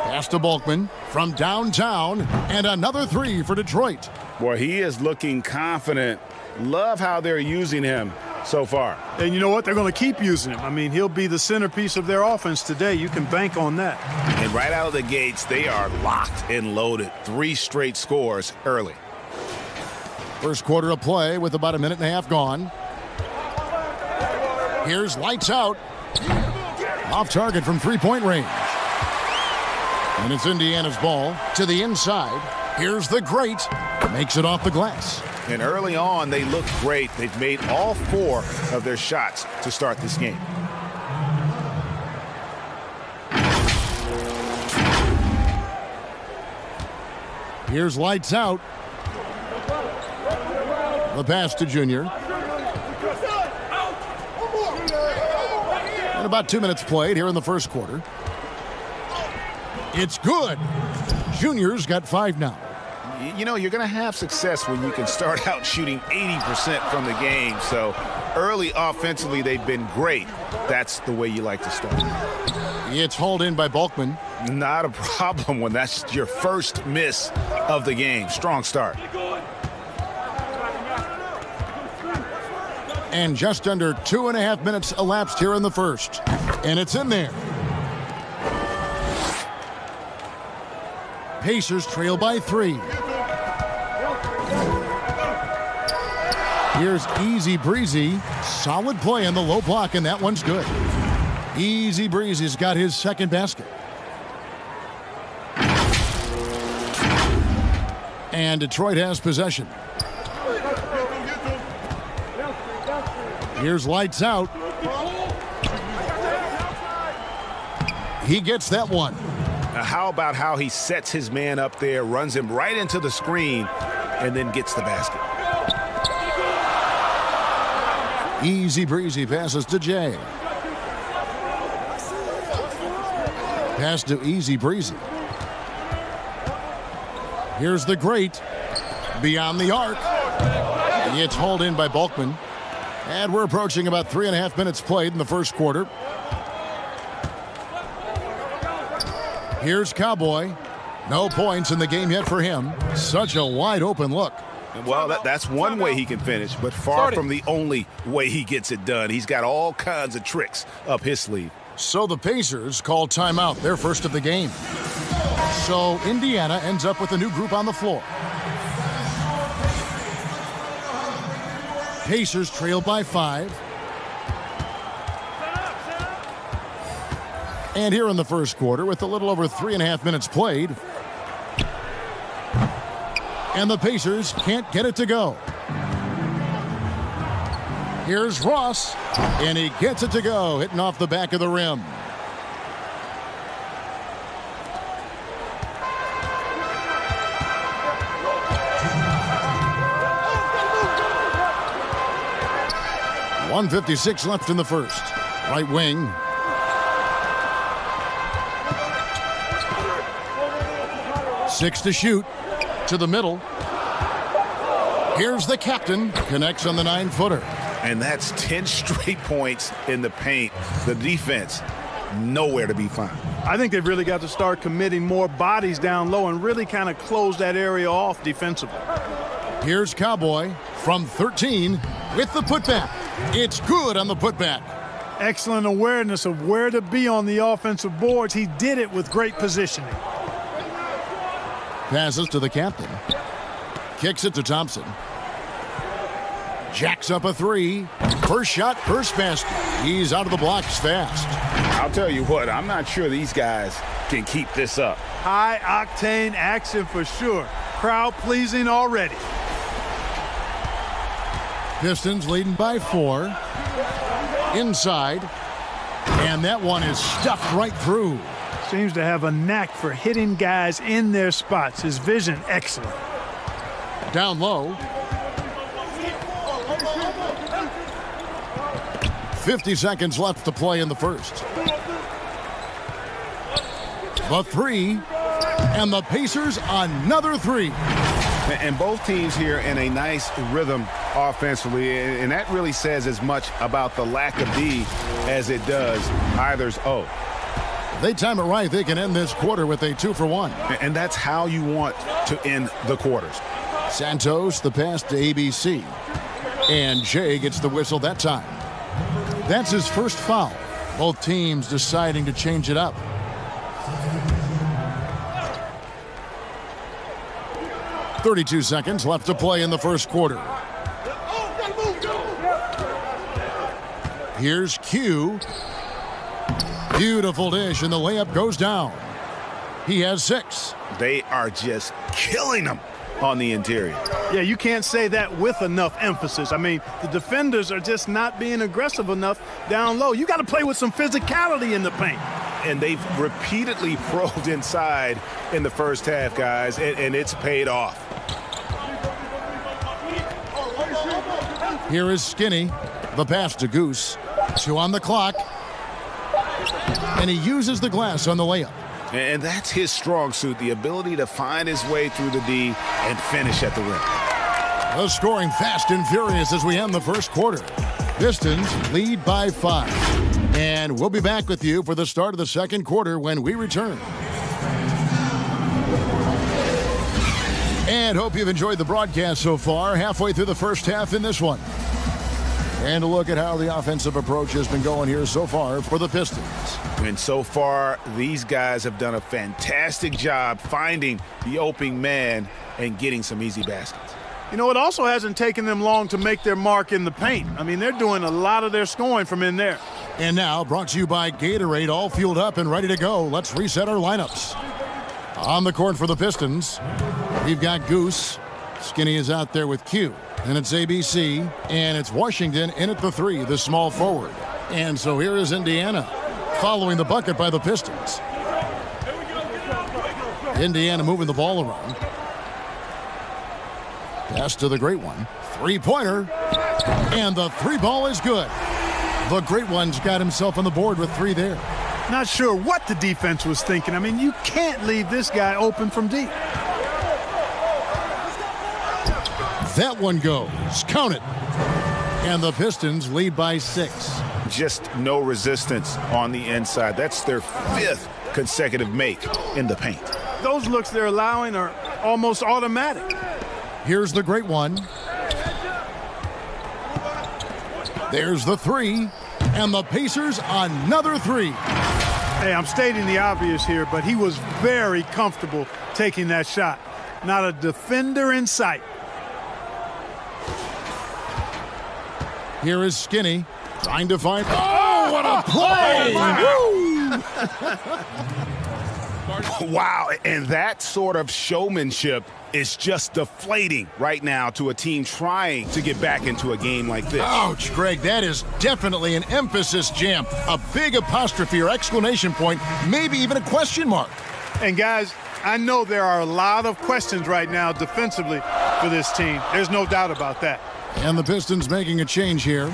Pass to Bulkman from downtown, and another three for Detroit. Boy, he is looking confident. Love how they're using him so far. And you know what? They're going to keep using him. I mean, he'll be the centerpiece of their offense today. You can bank on that. And right out of the gates, they are locked and loaded. 3 straight scores early. First quarter of play with about a minute and a half gone. Here's lights out. Off target from three-point range. And it's Indiana's ball to the inside. Here's the great. Makes it off the glass. And early on, they look great. They've made all 4 of their shots to start this game. Here's lights out. The pass to Junior. And about 2 minutes played here in the first quarter. It's good. Junior's got 5 now. You know, you're going to have success when you can start out shooting 80% from the game. So early offensively, they've been great. That's the way you like to start. It's hauled in by Bulkman. Not a problem when that's your first miss of the game. Strong start. And just under 2.5 minutes elapsed here in the first. And it's in there. Pacers trail by 3. Here's Easy Breezy. Solid play on the low block, and that one's good. Easy Breezy's got his second basket. And Detroit has possession. Here's lights out. He gets that one. Now, how about how he sets his man up there, runs him right into the screen, and then gets the basket. Easy Breezy passes to Jay. Pass to Easy Breezy. Here's the great. Beyond the arc. It's hauled in by Bulkman. And we're approaching about 3.5 minutes played in the first quarter. Here's Cowboy. No points in the game yet for him. Such a wide open look. Well, that's one way he can finish, but far from the only way he gets it done. He's got all kinds of tricks up his sleeve. So the Pacers call timeout, their first of the game. So Indiana ends up with a new group on the floor. Pacers trail by 5. And here in the first quarter, with a little over 3.5 minutes played, and the Pacers can't get it to go. Here's Ross, and he gets it to go, hitting off the back of the rim. .156 left in the first. Right wing. Six to shoot. To the middle. Here's the captain. Connects on the 9-footer. And that's 10 straight points in the paint. The defense, nowhere to be found. I think they've really got to start committing more bodies down low and really kind of close that area off defensively. Here's Cowboy from 13 with the putback. It's good on the putback. Excellent awareness of where to be on the offensive boards. He did it with great positioning. Passes to the captain. Kicks it to Thompson. Jacks up a 3. First shot, first basket. He's out of the blocks fast. I'll tell you what, I'm not sure these guys can keep this up. High-octane action for sure. Crowd-pleasing already. Pistons leading by 4. Inside. And that one is stuffed right through. Seems to have a knack for hitting guys in their spots. His vision, excellent. Down low. 50 seconds left to play in the first. The 3. And the Pacers another 3. And both teams here in a nice rhythm offensively, and that really says as much about the lack of D as it does either's O. They time it right, they can end this quarter with a 2-for-1. And that's how you want to end the quarters. Santos, the pass to ABC. And Jay gets the whistle that time. That's his first foul. Both teams deciding to change it up. .32 seconds left to play in the first quarter. Here's Q. Beautiful dish, and the layup goes down. He has 6. They are just killing them on the interior. Yeah, you can't say that with enough emphasis. I mean, the defenders are just not being aggressive enough down low. You got to play with some physicality in the paint. And they've repeatedly probed inside in the first half, guys, and it's paid off. Here is Skinny. The pass to Goose. 2 on the clock. And he uses the glass on the layup. And that's his strong suit, the ability to find his way through the D and finish at the rim. The scoring fast and furious as we end the first quarter. Pistons lead by 5. And we'll be back with you for the start of the second quarter when we return. And hope you've enjoyed the broadcast so far, halfway through the first half in this one. And a look at how the offensive approach has been going here so far for the Pistons. And so far, these guys have done a fantastic job finding the open man and getting some easy baskets. You know, it also hasn't taken them long to make their mark in the paint. I mean, they're doing a lot of their scoring from in there. And now, brought to you by Gatorade, all fueled up and ready to go. Let's reset our lineups. On the court for the Pistons, we've got Goose. Skinny is out there with Q. And it's ABC, and it's Washington in at the 3, the small forward. And so here is Indiana, following the bucket by the Pistons. Indiana moving the ball around. Pass to the great one. 3-pointer. And the 3 ball is good. The great one's got himself on the board with 3 there. Not sure what the defense was thinking. I mean, you can't leave this guy open from deep. That one goes. Count it. And the Pistons lead by 6. Just no resistance on the inside. That's their 5th consecutive make in the paint. Those looks they're allowing are almost automatic. Here's the great one. There's the 3. And the Pacers another 3. Hey, I'm stating the obvious here, but he was very comfortable taking that shot. Not a defender in sight. Here is Skinny trying to find. Oh, what a play! Wow, and that sort of showmanship is just deflating right now to a team trying to get back into a game like this. Ouch, Greg, that is definitely an emphasis jam. A big apostrophe or exclamation point, maybe even a question mark. And guys, I know there are a lot of questions right now defensively for this team. There's no doubt about that. And the Pistons making a change here.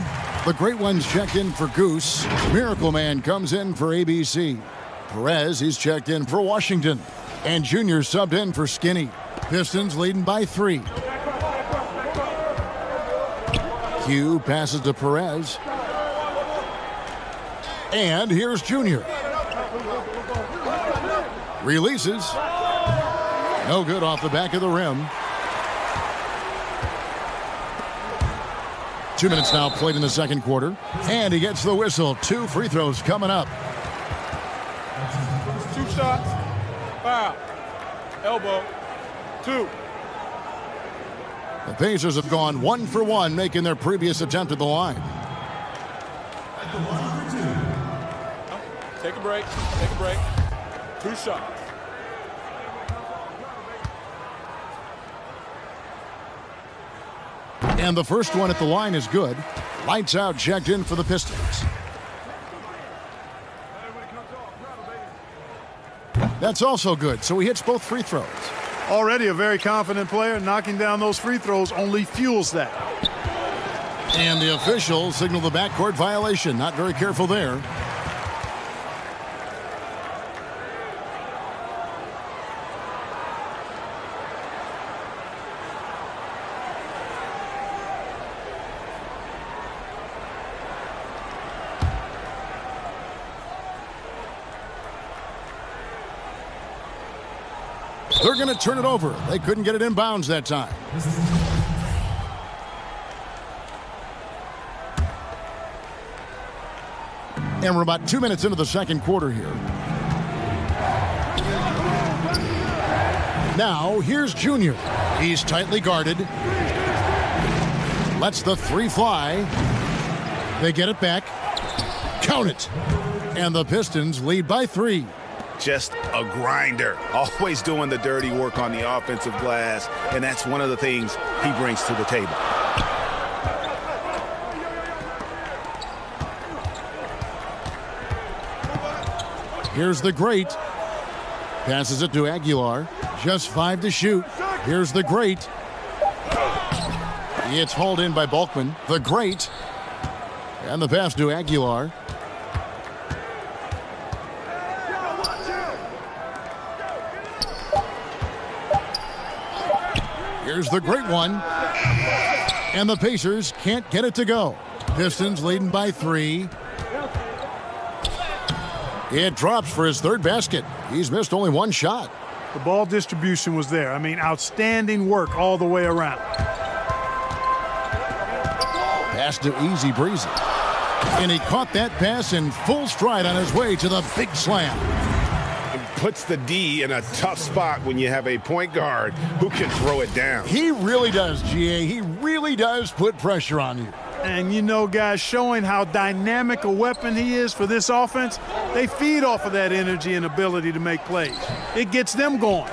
The great ones checked in for Goose. Miracle Man comes in for ABC. Perez, he's checked in for Washington. And Junior subbed in for Skinny. Pistons leading by 3. Q passes to Perez. And here's Junior. Releases. No good off the back of the rim. 2 minutes now played in the second quarter. And he gets the whistle. 2 free throws coming up. 2 shots. Foul. Elbow. 2. The Pacers have gone 1 for 1, making their previous attempt at the line. Take a break. Take a break. 2 shots. And the first one at the line is good. Lights out, checked in for the Pistons. That's also good, so he hits both free throws. Already a very confident player. Knocking down those free throws only fuels that. And the officials signal the backcourt violation. Not very careful there. They're going to turn it over. They couldn't get it in bounds that time. And we're about 2 minutes into the second quarter here. Now, here's Junior. He's tightly guarded. Lets the 3 fly. They get it back. Count it. And the Pistons lead by 3. Just a grinder, always doing the dirty work on the offensive glass, and that's one of the things he brings to the table. Here's the great. Passes it to Aguilar. Just 5 to shoot. Here's the great. It's hauled in by Bulkman. The great. And the pass to Aguilar. Here's the great one. And the Pacers can't get it to go. Pistons leading by 3. It drops for his 3rd basket. He's missed only 1 shot. The ball distribution was there. I mean, outstanding work all the way around. Pass to Easy Breezy. And he caught that pass in full stride on his way to the big slam. Puts the D in a tough spot when you have a point guard who can throw it down. He really does, GA. He really does put pressure on you. And you know, guys, showing how dynamic a weapon he is for this offense, they feed off of that energy and ability to make plays. It gets them going.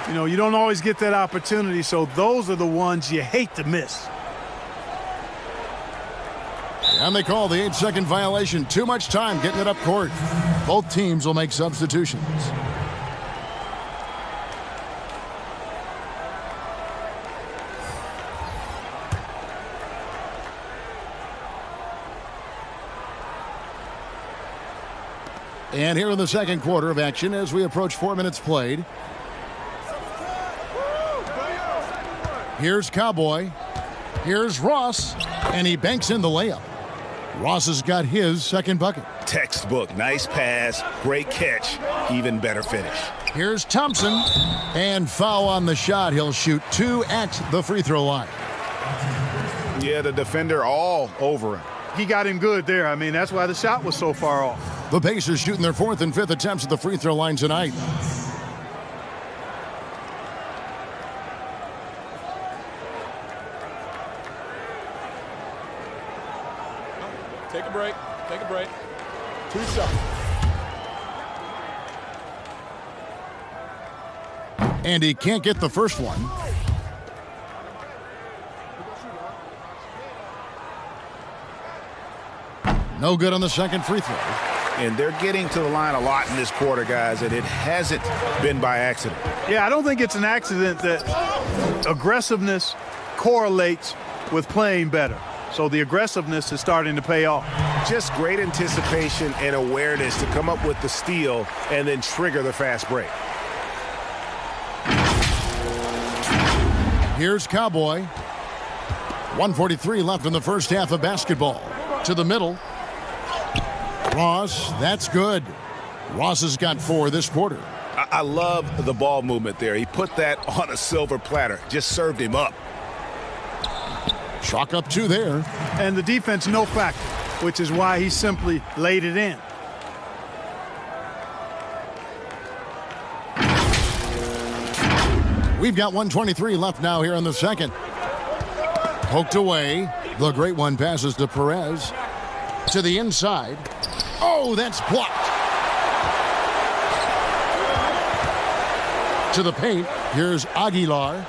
You know, you don't always get that opportunity, so those are the ones you hate to miss. And they call the 8-second violation. Too much time getting it up court. Both teams will make substitutions. And here in the second quarter of action as we approach 4 minutes played. Here's Cowboy. Here's Ross. And he banks in the layup. Ross has got his second bucket. Textbook. Nice pass. Great catch. Even better finish. Here's Thompson. And foul on the shot. He'll shoot 2 at the free throw line. Yeah, the defender all over him. He got him good there. I mean, that's why the shot was so far off. The Pacers shooting their 4th and 5th attempts at the free throw line tonight. Take a break. Take a break. 2 shots. And he can't get the first one. No good on the second free throw. And they're getting to the line a lot in this quarter, guys, and it hasn't been by accident. Yeah, I don't think it's an accident that aggressiveness correlates with playing better. So the aggressiveness is starting to pay off. Just great anticipation and awareness to come up with the steal and then trigger the fast break. Here's Cowboy. 1:43 left in the first half of basketball. To the middle. Ross, that's good. Ross has got 4 this quarter. I love the ball movement there. He put that on a silver platter. Just served him up. Chalk up 2 there. And the defense no factor, which is why he simply laid it in. We've got 1:23 left now here in the second. Poked away. The great one passes to Perez. To the inside. Oh, that's blocked. To the paint. Here's Aguilar.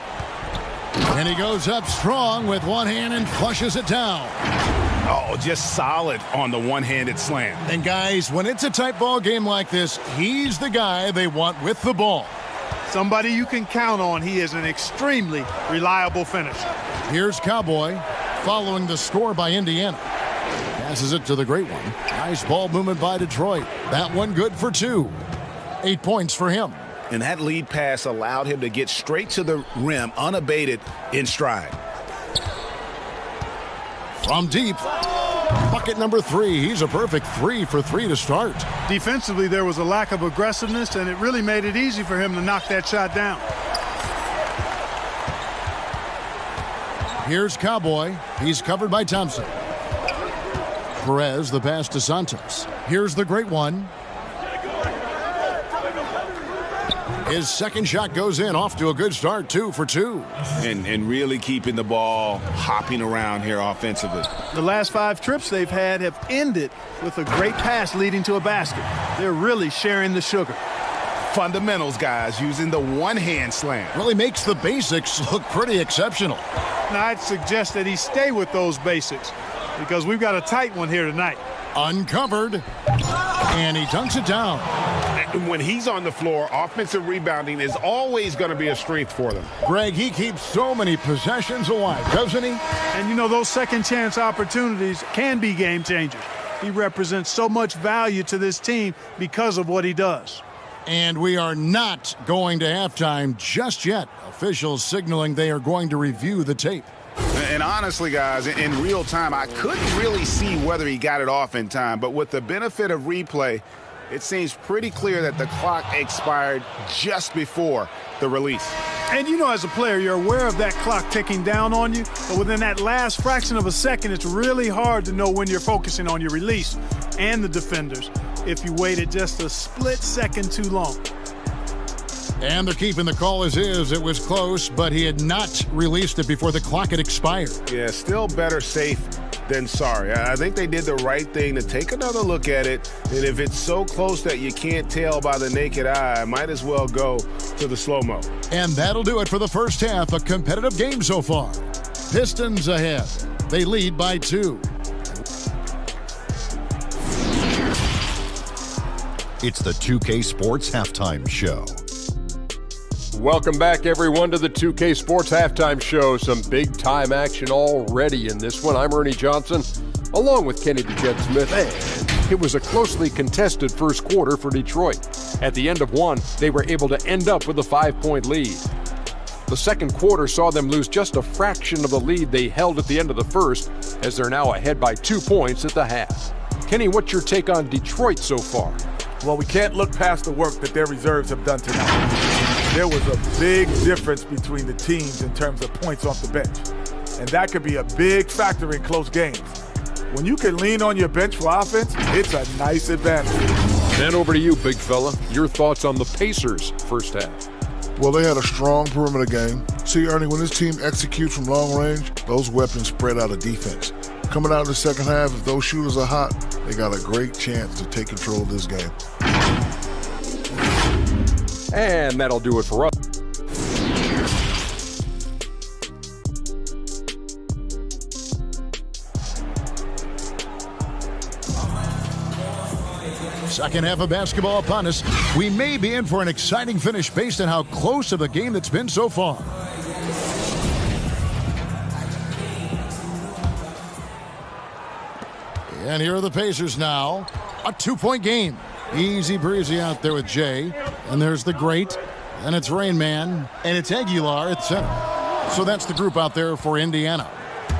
And he goes up strong with one hand and flushes it down. Oh, just solid on the one-handed slam. And guys, when it's a tight ball game like this, he's the guy they want with the ball. Somebody you can count on. He is an extremely reliable finisher. Here's Cowboy following the score by Indiana. Passes it to the great one. Nice ball movement by Detroit. That one good for 2. 8 points for him. And that lead pass allowed him to get straight to the rim unabated in stride. From deep, bucket number 3. He's a perfect 3 for 3 to start. Defensively, there was a lack of aggressiveness, and it really made it easy for him to knock that shot down. Here's Cowboy. He's covered by Thompson. Perez, the pass to Santos. Here's the great one. His second shot goes in, off to a good start, 2 for 2. And really keeping the ball hopping around here offensively. The last 5 trips they've had have ended with a great pass leading to a basket. They're really sharing the sugar. Fundamentals, guys, using the one-hand slam. Really makes the basics look pretty exceptional. Now, I'd suggest that he stay with those basics because we've got a tight one here tonight. Uncovered, and he dunks it down. When he's on the floor, offensive rebounding is always going to be a strength for them. Greg, he keeps so many possessions alive, doesn't he? And, you know, those second chance opportunities can be game changers. He represents so much value to this team because of what he does. And we are not going to halftime just yet. Officials signaling they are going to review the tape. And honestly, guys, in real time, I couldn't really see whether he got it off in time. But with the benefit of replay, it seems pretty clear that the clock expired just before the release. And you know, as a player, you're aware of that clock ticking down on you. But within that last fraction of a second, it's really hard to know when you're focusing on your release and the defenders if you waited just a split second too long. And they're keeping the call as is. It was close, but he had not released it before the clock had expired. Yeah, still better safe than sorry. I think they did the right thing to take another look at it. And if it's so close that you can't tell by the naked eye, might as well go to the slow-mo. And that'll do it for the first half. A competitive game so far. Pistons ahead. They lead by 2. It's the 2K Sports Halftime Show. Welcome back, everyone, to the 2K Sports Halftime Show. Some big-time action already in this one. I'm Ernie Johnson, along with Kenny the Jet Smith and It was a closely contested first quarter for Detroit. At the end of one, they were able to end up with a 5-point lead. The second quarter saw them lose just a fraction of the lead they held at the end of the first, as they're now ahead by 2 points at the half. Kenny, what's your take on Detroit so far? Well, we can't look past the work that their reserves have done tonight. There was a big difference between the teams in terms of points off the bench. And that could be a big factor in close games. When you can lean on your bench for offense, it's a nice advantage. Then over to you, big fella. Your thoughts on the Pacers' first half? Well, they had a strong perimeter game. See, Ernie, when this team executes from long range, those weapons spread out of defense. Coming out in the second half, if those shooters are hot, they got a great chance to take control of this game. And that'll do it for us. Second half of basketball upon us. We may be in for an exciting finish based on how close of the game that's been so far. And here are the Pacers now. A 2-point game. Easy breezy out there with Jay. And there's the great. And it's Rain Man. And it's Aguilar at center. So that's the group out there for Indiana.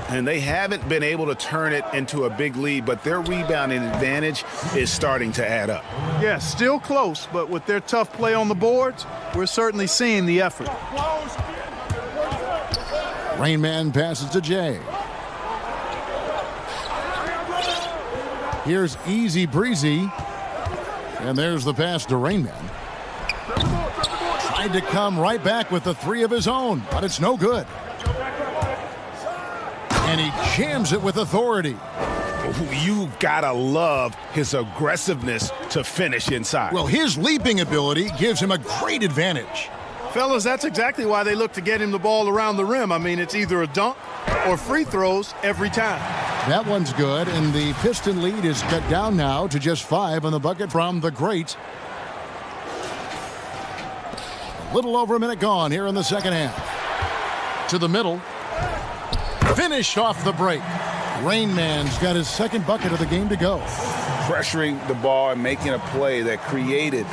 And they haven't been able to turn it into a big lead, but their rebounding advantage is starting to add up. Yeah, still close, but with their tough play on the boards, we're certainly seeing the effort. Rain Man passes to Jay. Here's Easy Breezy. And there's the pass to Rain Man. Tried to come right back with the three of his own, but it's no good. And he jams it with authority. You've got to love his aggressiveness to finish inside. Well, his leaping ability gives him a great advantage. Fellas, that's exactly why they look to get him the ball around the rim. I mean, it's either a dunk or free throws every time. That one's good, and the Piston lead is cut down now to just 5 on the bucket from the great. A little over a minute gone here in the second half. To the middle. Finished off the break. Rain Man's got his second bucket of the game to go. Pressuring the ball and making a play that created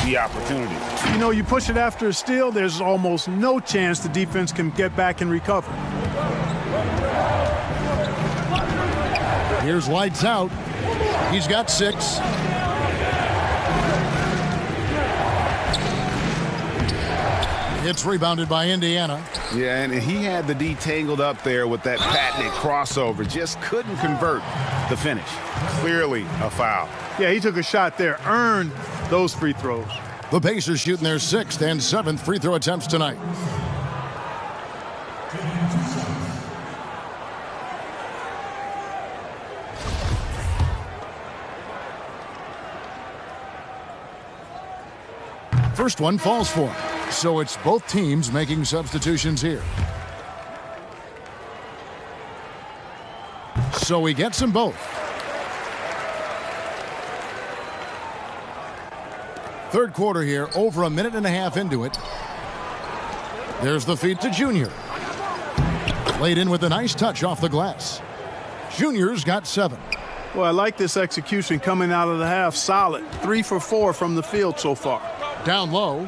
the opportunity. You know, you push it after a steal, there's almost no chance the defense can get back and recover. Here's lights out. He's got 6. It's rebounded by Indiana. Yeah, and he had the D tangled up there with that patented crossover. Just couldn't convert the finish. Clearly a foul. Yeah, he took a shot there, earned those free throws. The Pacers shooting their 6th and 7th free throw attempts tonight. First one falls for him. So it's both teams making substitutions here. So he gets them both. Third quarter here, over a minute and a half into it. There's the feed to Junior. Laid in with a nice touch off the glass. Junior's got 7. Well, I like this execution coming out of the half. Solid. 3 for 4 from the field so far. Down low.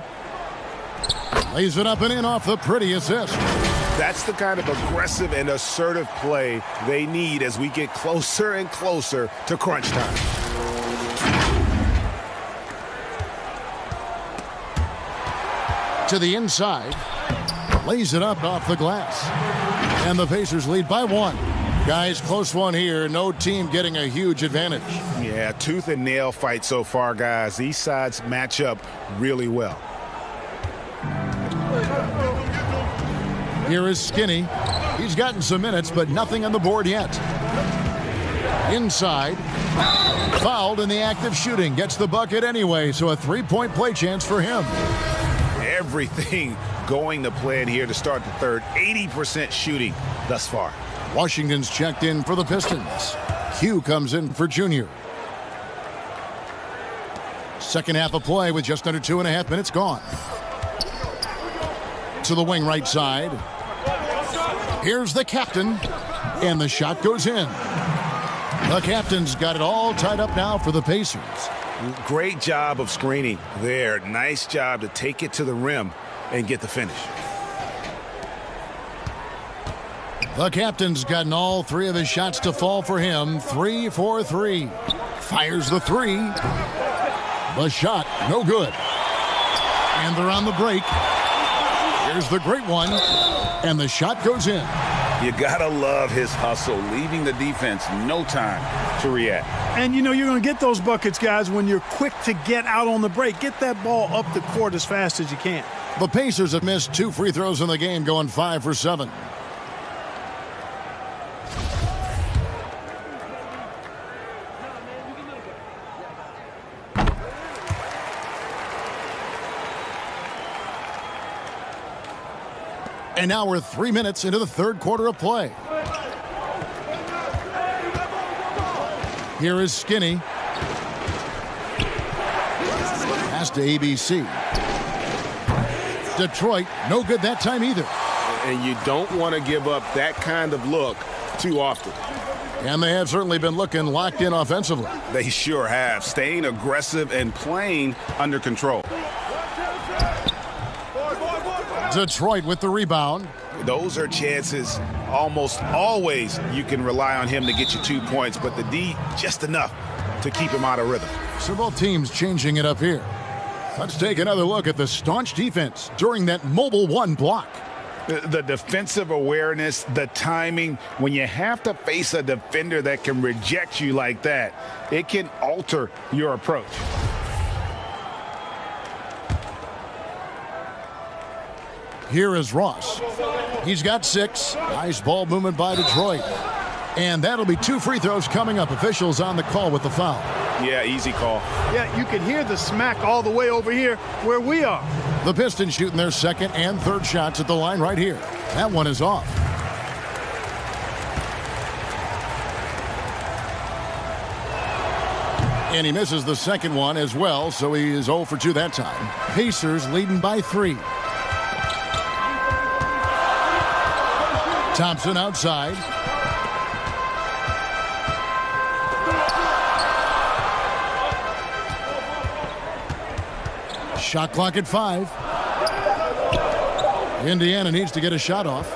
Lays it up and in off the pretty assist. That's the kind of aggressive and assertive play they need as we get closer and closer to crunch time. To the inside. Lays it up off the glass. And the Pacers lead by 1. Guys, close one here. No team getting a huge advantage. Yeah, tooth and nail fight so far, guys. These sides match up really well. Here is Skinny. He's gotten some minutes, but nothing on the board yet. Inside. Fouled in the act of shooting. Gets the bucket anyway, so a 3-point play chance for him. Everything going to plan here to start the third. 80% shooting thus far. Washington's checked in for the Pistons. Q comes in for Junior. Second half of play with just under 2.5 minutes gone. To the wing right side. Here's the captain. And the shot goes in. The captain's got it all tied up now for the Pacers. Great job of screening there. Nice job to take it to the rim and get the finish. The captain's gotten all 3 of his shots to fall for him. 3 for 3. Fires the 3. The shot, no good. And they're on the break. Here's the great one. And the shot goes in. You gotta love his hustle, leaving the defense no time to react. And you know you're going to get those buckets, guys, when you're quick to get out on the break. Get that ball up the court as fast as you can. The Pacers have missed 2 free throws in the game, going 5 for 7. And now we're 3 minutes into the third quarter of play. Here is Skinny. Pass to ABC. Detroit, no good that time either. And you don't want to give up that kind of look too often. And they have certainly been looking locked in offensively. They sure have, staying aggressive and playing under control. Detroit with the rebound. Those are chances almost always you can rely on him to get you 2 points, but the D just enough to keep him out of rhythm. So both teams changing it up here. Let's take another look at the staunch defense during that mobile 1 block. The defensive awareness, the timing, when you have to face a defender that can reject you like that, it can alter your approach. Here is Ross. He's got 6. Nice ball movement by Detroit. And that'll be 2 free throws coming up. Officials on the call with the foul. Yeah, easy call. Yeah, you can hear the smack all the way over here where we are. The Pistons shooting their second and third shots at the line right here. That one is off. And he misses the second one as well, so he is 0 for 2 that time. Pacers leading by 3. Thompson outside. Shot clock at 5. Indiana needs to get a shot off.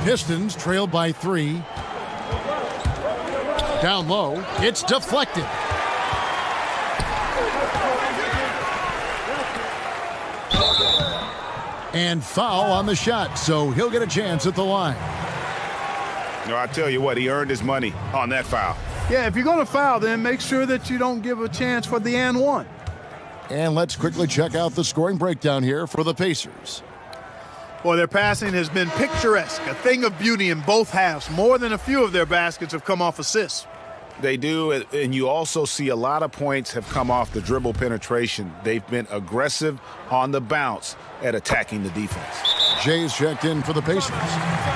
Pistons trailed by 3. Down low. It's deflected. And foul on the shot, so he'll get a chance at the line. No, I tell you what, he earned his money on that foul. Yeah, if you're going to foul, then make sure that you don't give a chance for the and one. And let's quickly check out the scoring breakdown here for the Pacers. Well, their passing has been picturesque, a thing of beauty in both halves. More than a few of their baskets have come off assists. They do, and you also see a lot of points have come off the dribble penetration. They've been aggressive on the bounce at attacking the defense. Jay's checked in for the Pacers.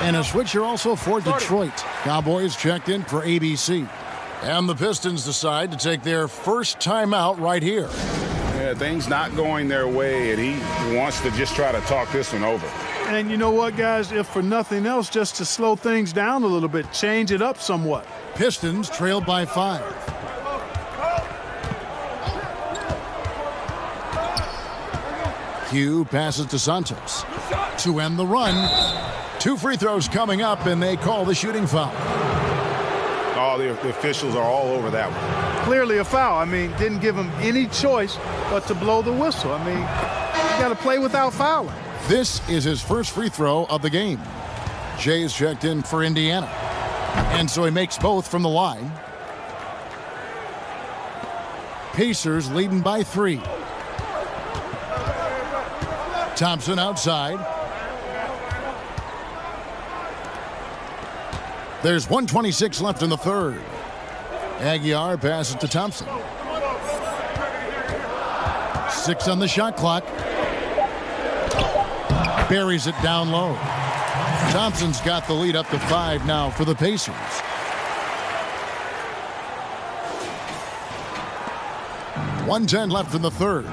And a switcher also for Detroit. Cowboys checked in for ABC. And the Pistons decide to take their first timeout right here. Yeah, things not going their way, and he wants to just try to talk this one over. And you know what, guys? If for nothing else, just to slow things down a little bit, change it up somewhat. Pistons trailed by 5. Hugh passes to Santos to end the run. 2 free throws coming up, and they call the shooting foul. Oh, the officials are all over that one. Clearly a foul. I mean, didn't give him any choice but to blow the whistle. I mean, you got to play without fouling. This is his first free throw of the game. Jay's checked in for Indiana. And so he makes both from the line. Pacers leading by 3. Thompson outside. There's 1:26 left in the third. Aguiar passes to Thompson. 6 on the shot clock. Buries it down low. Thompson's got the lead up to 5 now for the Pacers. .110 left in the third.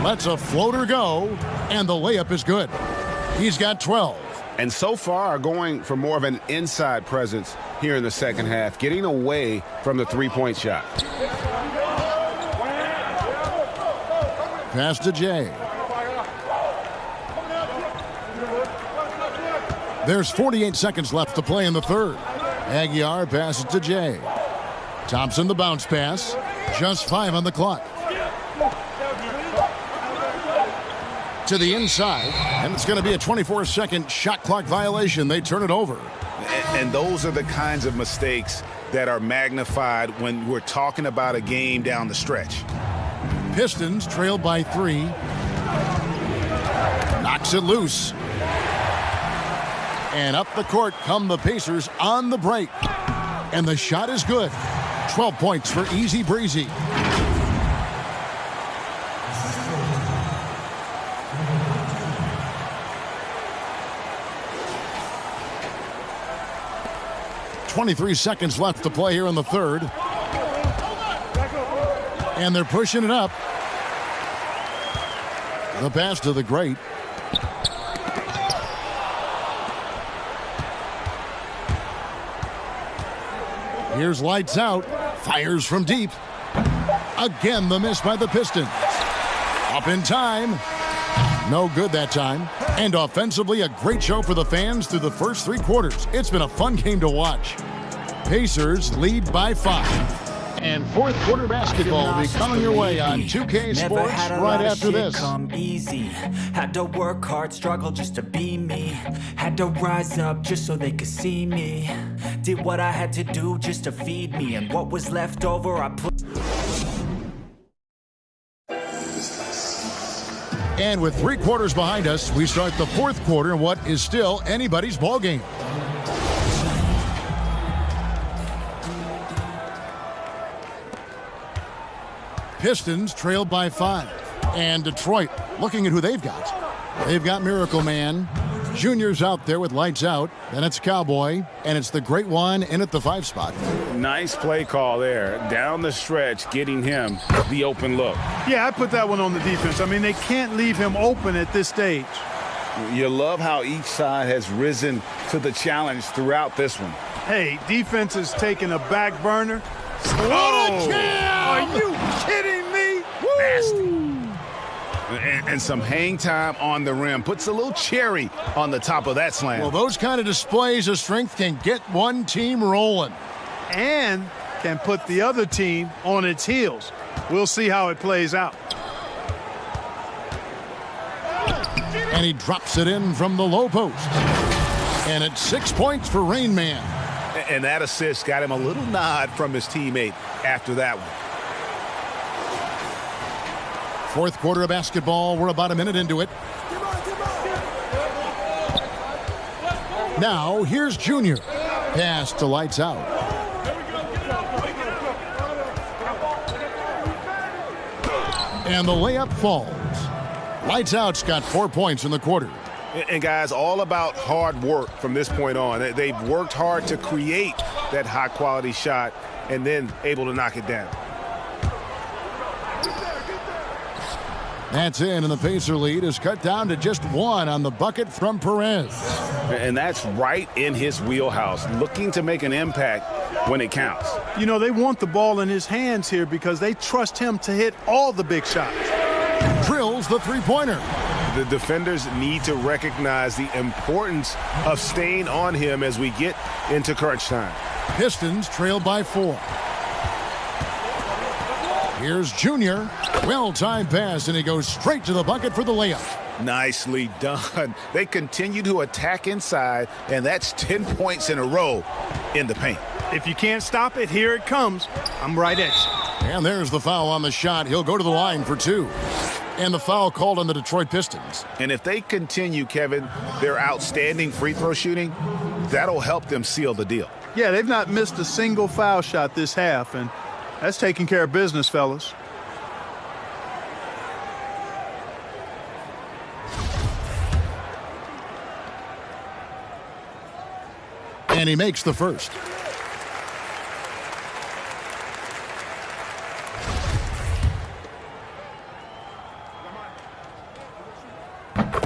Lets a floater go. And the layup is good. He's got 12. And so far going for more of an inside presence here in the second half, getting away from the three-point shot. Pass to Jay. There's 48 seconds left to play in the third. Aguiar passes to Jay. Thompson the bounce pass. Just 5 on the clock. To the inside, and it's going to be a 24-second shot clock violation. They turn it over. And those are the kinds of mistakes that are magnified when we're talking about a game down the stretch. Pistons trail by 3. Knocks it loose. And up the court come the Pacers on the break. And the shot is good. 12 points for Easy Breezy. .23 seconds left to play here in the third. And they're pushing it up. The pass to the great. Here's lights out. Fires from deep. Again, the miss by the Pistons. Up in time. No good that time. And offensively, a great show for the fans through the first 3 quarters. It's been a fun game to watch. Pacers lead by 5. And fourth quarter basketball will be coming your way on 2K Sports right after this. Come easy. Had to work hard, struggle just to be me. Had to rise up just so they could see me. Did what I had to do just to feed me. And what was left over, I put. And with 3 quarters behind us, we start the fourth quarter in what is still anybody's ball game. Pistons trail by 5. And Detroit looking at who they've got. They've got Miracle Man. Junior's out there with lights out. Then it's Cowboy. And it's the great one in at the 5 spot. Nice play call there. Down the stretch, getting him the open look. Yeah, I put that one on the defense. I mean, they can't leave him open at this stage. You love how each side has risen to the challenge throughout this one. Hey, defense is taking a back burner. What a jam! Are you kidding me? Nasty. And some hang time on the rim. Puts a little cherry on the top of that slam. Well, those kind of displays of strength can get one team rolling. And can put the other team on its heels. We'll see how it plays out. And he drops it in from the low post. And it's 6 points for Rain Man. And that assist got him a little nod from his teammate after that one. Fourth quarter of basketball. We're about a minute into it. Now, here's Junior. Pass to lights out. And the layup falls. Lights out's got 4 points in the quarter. And guys, all about hard work from this point on. They've worked hard to create that high-quality shot and then able to knock it down. That's in, and the Pacer lead is cut down to just 1 on the bucket from Perez. And that's right in his wheelhouse, looking to make an impact when it counts. You know, they want the ball in his hands here because they trust him to hit all the big shots. Drills the three-pointer. The defenders need to recognize the importance of staying on him as we get into crunch time. Pistons trail by 4. Here's Junior. Well-timed pass, and he goes straight to the bucket for the layup. Nicely done. They continue to attack inside, and that's 10 points in a row in the paint. If you can't stop it, here it comes. I'm right at you. And there's the foul on the shot. He'll go to the line for 2. And the foul called on the Detroit Pistons. And if they continue, Kevin, their outstanding free throw shooting, that'll help them seal the deal. Yeah, they've not missed a single foul shot this half, and that's taking care of business, fellas. And he makes the first.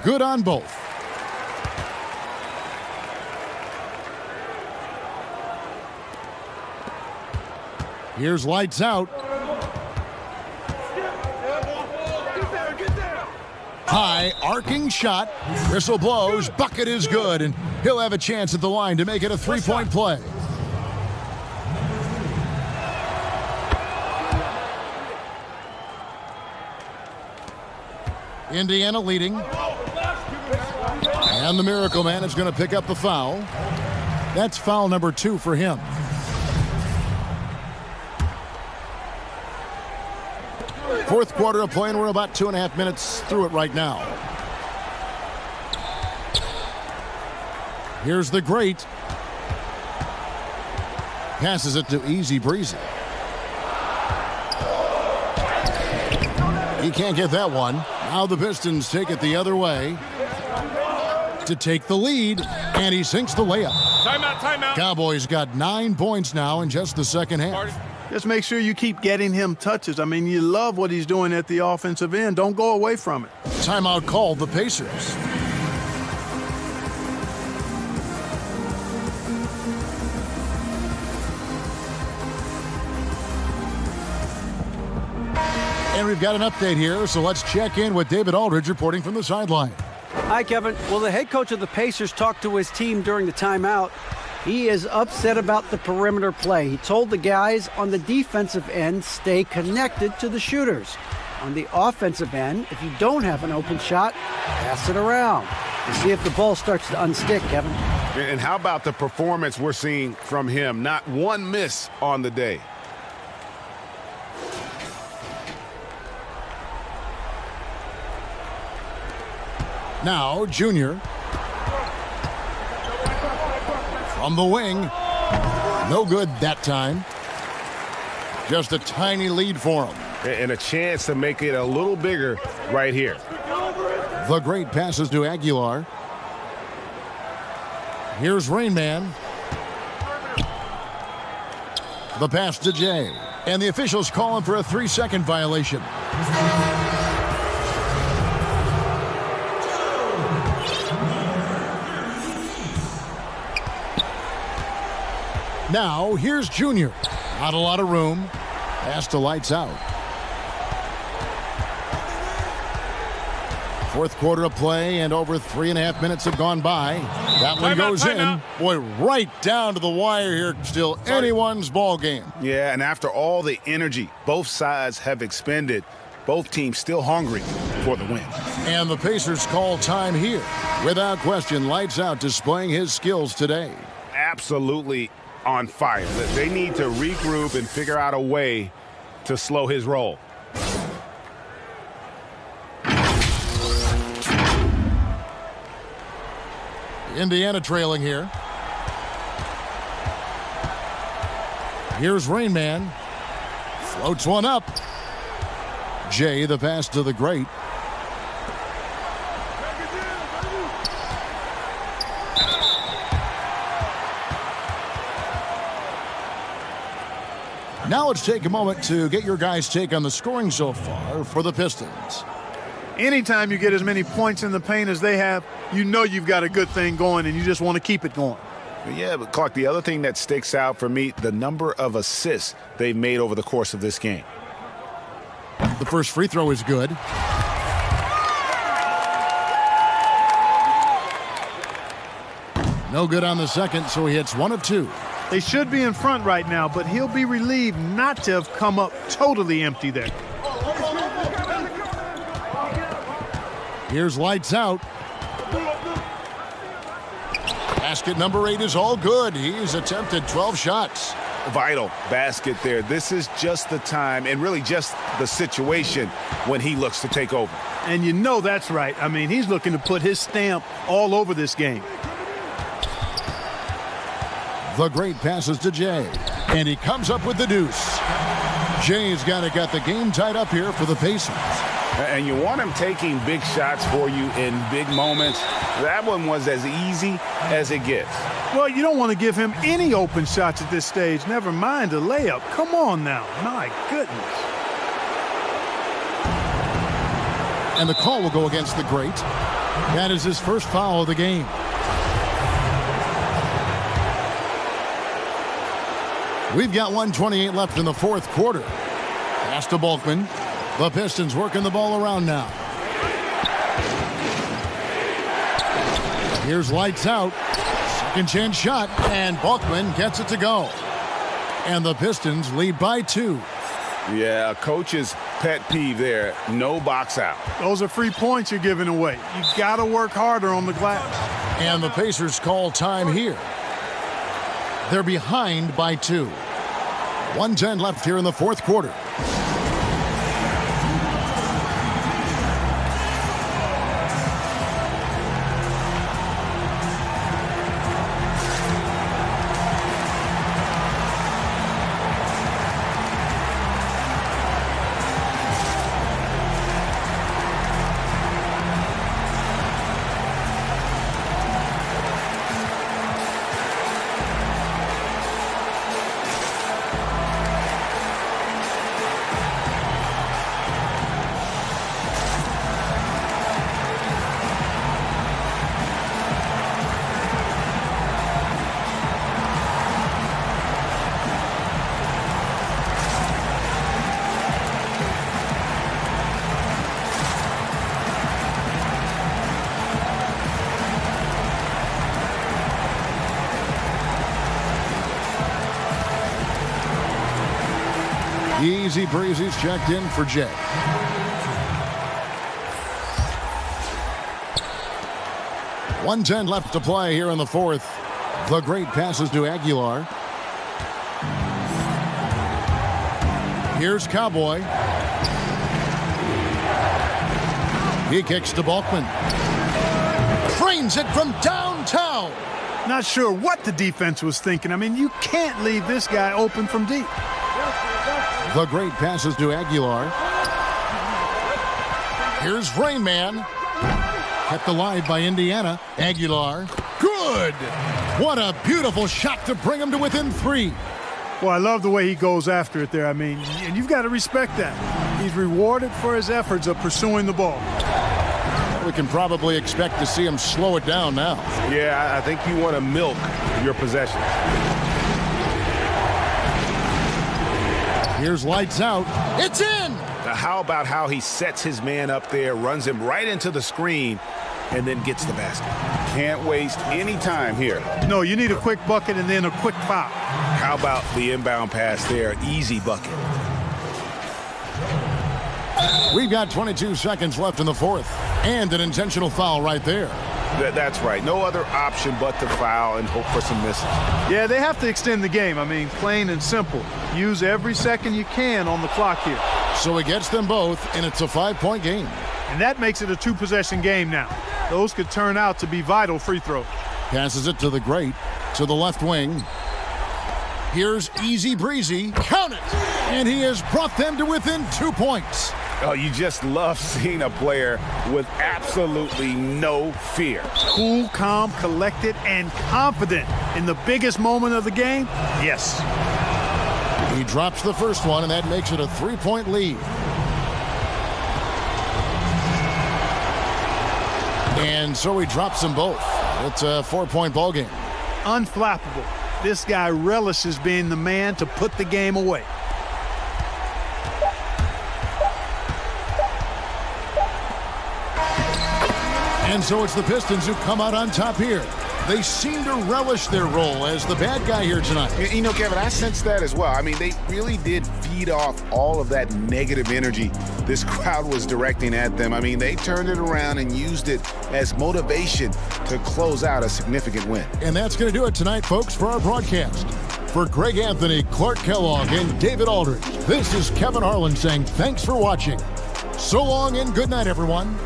Good on both. Here's lights out. High arcing shot. Whistle blows. Bucket is good, and he'll have a chance at the line to make it a three-point play. Indiana leading. And the Miracle Man is going to pick up the foul. That's foul number 2 for him. Fourth quarter of play, and we're about 2.5 minutes through it right now. Here's the great. Passes it to Easy Breezy. He can't get that one. Now the Pistons take it the other way to take the lead, and he sinks the layup. Timeout, timeout. Cowboys got 9 points now in just the second half. Just make sure you keep getting him touches. I mean, you love what he's doing at the offensive end. Don't go away from it. Timeout called the Pacers. And we've got an update here, so let's check in with David Aldridge reporting from the sideline. Hi, Kevin. Well, the head coach of the Pacers talked to his team during the timeout. He is upset about the perimeter play. He told the guys on the defensive end, stay connected to the shooters. On the offensive end, if you don't have an open shot, pass it around to see if the ball starts to unstick, Kevin. And how about the performance we're seeing from him? Not one miss on the day. Now, Junior. From the wing. No good that time. Just a tiny lead for him. And a chance to make it a little bigger right here. The great passes to Aguilar. Here's Rain Man. The pass to Jay. And the officials call him for a 3-second violation. Now, here's Junior. Not a lot of room. Pass to lights out. Fourth quarter of play, and over 3.5 minutes have gone by. That one goes in. Boy, right down to the wire here. Still anyone's ball game. Yeah, and after all the energy both sides have expended, both teams still hungry for the win. And the Pacers call time here. Without question, lights out, displaying his skills today. Absolutely on fire. They need to regroup and figure out a way to slow his roll. Indiana trailing here. Here's Rain Man. Floats one up. Jay, the pass to the great. Now let's take a moment to get your guys' take on the scoring so far for the Pistons. Anytime you get as many points in the paint as they have, you know you've got a good thing going, and you just want to keep it going. Yeah, but Clark, the other thing that sticks out for me, the number of assists they've made over the course of this game. The first free throw is good. No good on the second, so he hits 1 of 2. They should be in front right now, but he'll be relieved not to have come up totally empty there. Here's lights out. Basket number 8 is all good. He's attempted 12 shots. Vital basket there. This is just the time and really just the situation when he looks to take over. And you know that's right. I mean, he's looking to put his stamp all over this game. The great passes to Jay, and he comes up with the deuce. Jay's got the game tied up here for the Pacers. And you want him taking big shots for you in big moments. That one was as easy as it gets. Well, you don't want to give him any open shots at this stage. Never mind a layup. Come on now. My goodness. And the call will go against the great. That is his first foul of the game. We've got 1:28 left in the fourth quarter. Pass to Bulkman. The Pistons working the ball around now. Here's lights out. Second chance shot, and Bulkman gets it to go. And the Pistons lead by 2. Yeah, coach's pet peeve there. No box out. Those are free points you're giving away. You got to work harder on the glass. And the Pacers call time here. They're behind by 2. 1:10 left here in the fourth quarter. Easy Breezy's checked in for Jay. .110 left to play here in the fourth. The great passes to Aguilar. Here's Cowboy. He kicks to Bulkman. Trains it from downtown. Not sure what the defense was thinking. I mean, you can't leave this guy open from deep. The great passes to Aguilar. Here's Rain Man. Kept alive by Indiana. Aguilar. Good! What a beautiful shot to bring him to within 3. Well, I love the way he goes after it there. I mean, and you've got to respect that. He's rewarded for his efforts of pursuing the ball. We can probably expect to see him slow it down now. Yeah, I think you want to milk your possession. Here's lights out. It's in! How about how he sets his man up there, runs him right into the screen, and then gets the basket. Can't waste any time here. No, you need a quick bucket and then a quick foul. How about the inbound pass there? Easy bucket. We've got 22 seconds left in the fourth. And an intentional foul right there. That's right. No other option but to foul and hope for some misses. Yeah, they have to extend the game. I mean, plain and simple. Use every second you can on the clock here. So he gets them both, and it's a 5-point game. And that makes it a 2-possession game now. Those could turn out to be vital free throws. Passes it to the great, to the left wing. Here's Easy Breezy. Count it! And he has brought them to within 2 points. Oh, you just love seeing a player with absolutely no fear. Cool, calm, collected, and confident in the biggest moment of the game? Yes. He drops the first one, and that makes it a 3-point lead. And so he drops them both. It's a 4-point ball game. Unflappable. This guy relishes being the man to put the game away. And so it's the Pistons who come out on top here. They seem to relish their role as the bad guy here tonight. You know, Kevin, I sense that as well. I mean, they really did feed off all of that negative energy this crowd was directing at them. I mean, they turned it around and used it as motivation to close out a significant win. And that's going to do it tonight, folks, for our broadcast. For Greg Anthony, Clark Kellogg, and David Aldridge, this is Kevin Harlan saying thanks for watching. So long and good night, everyone.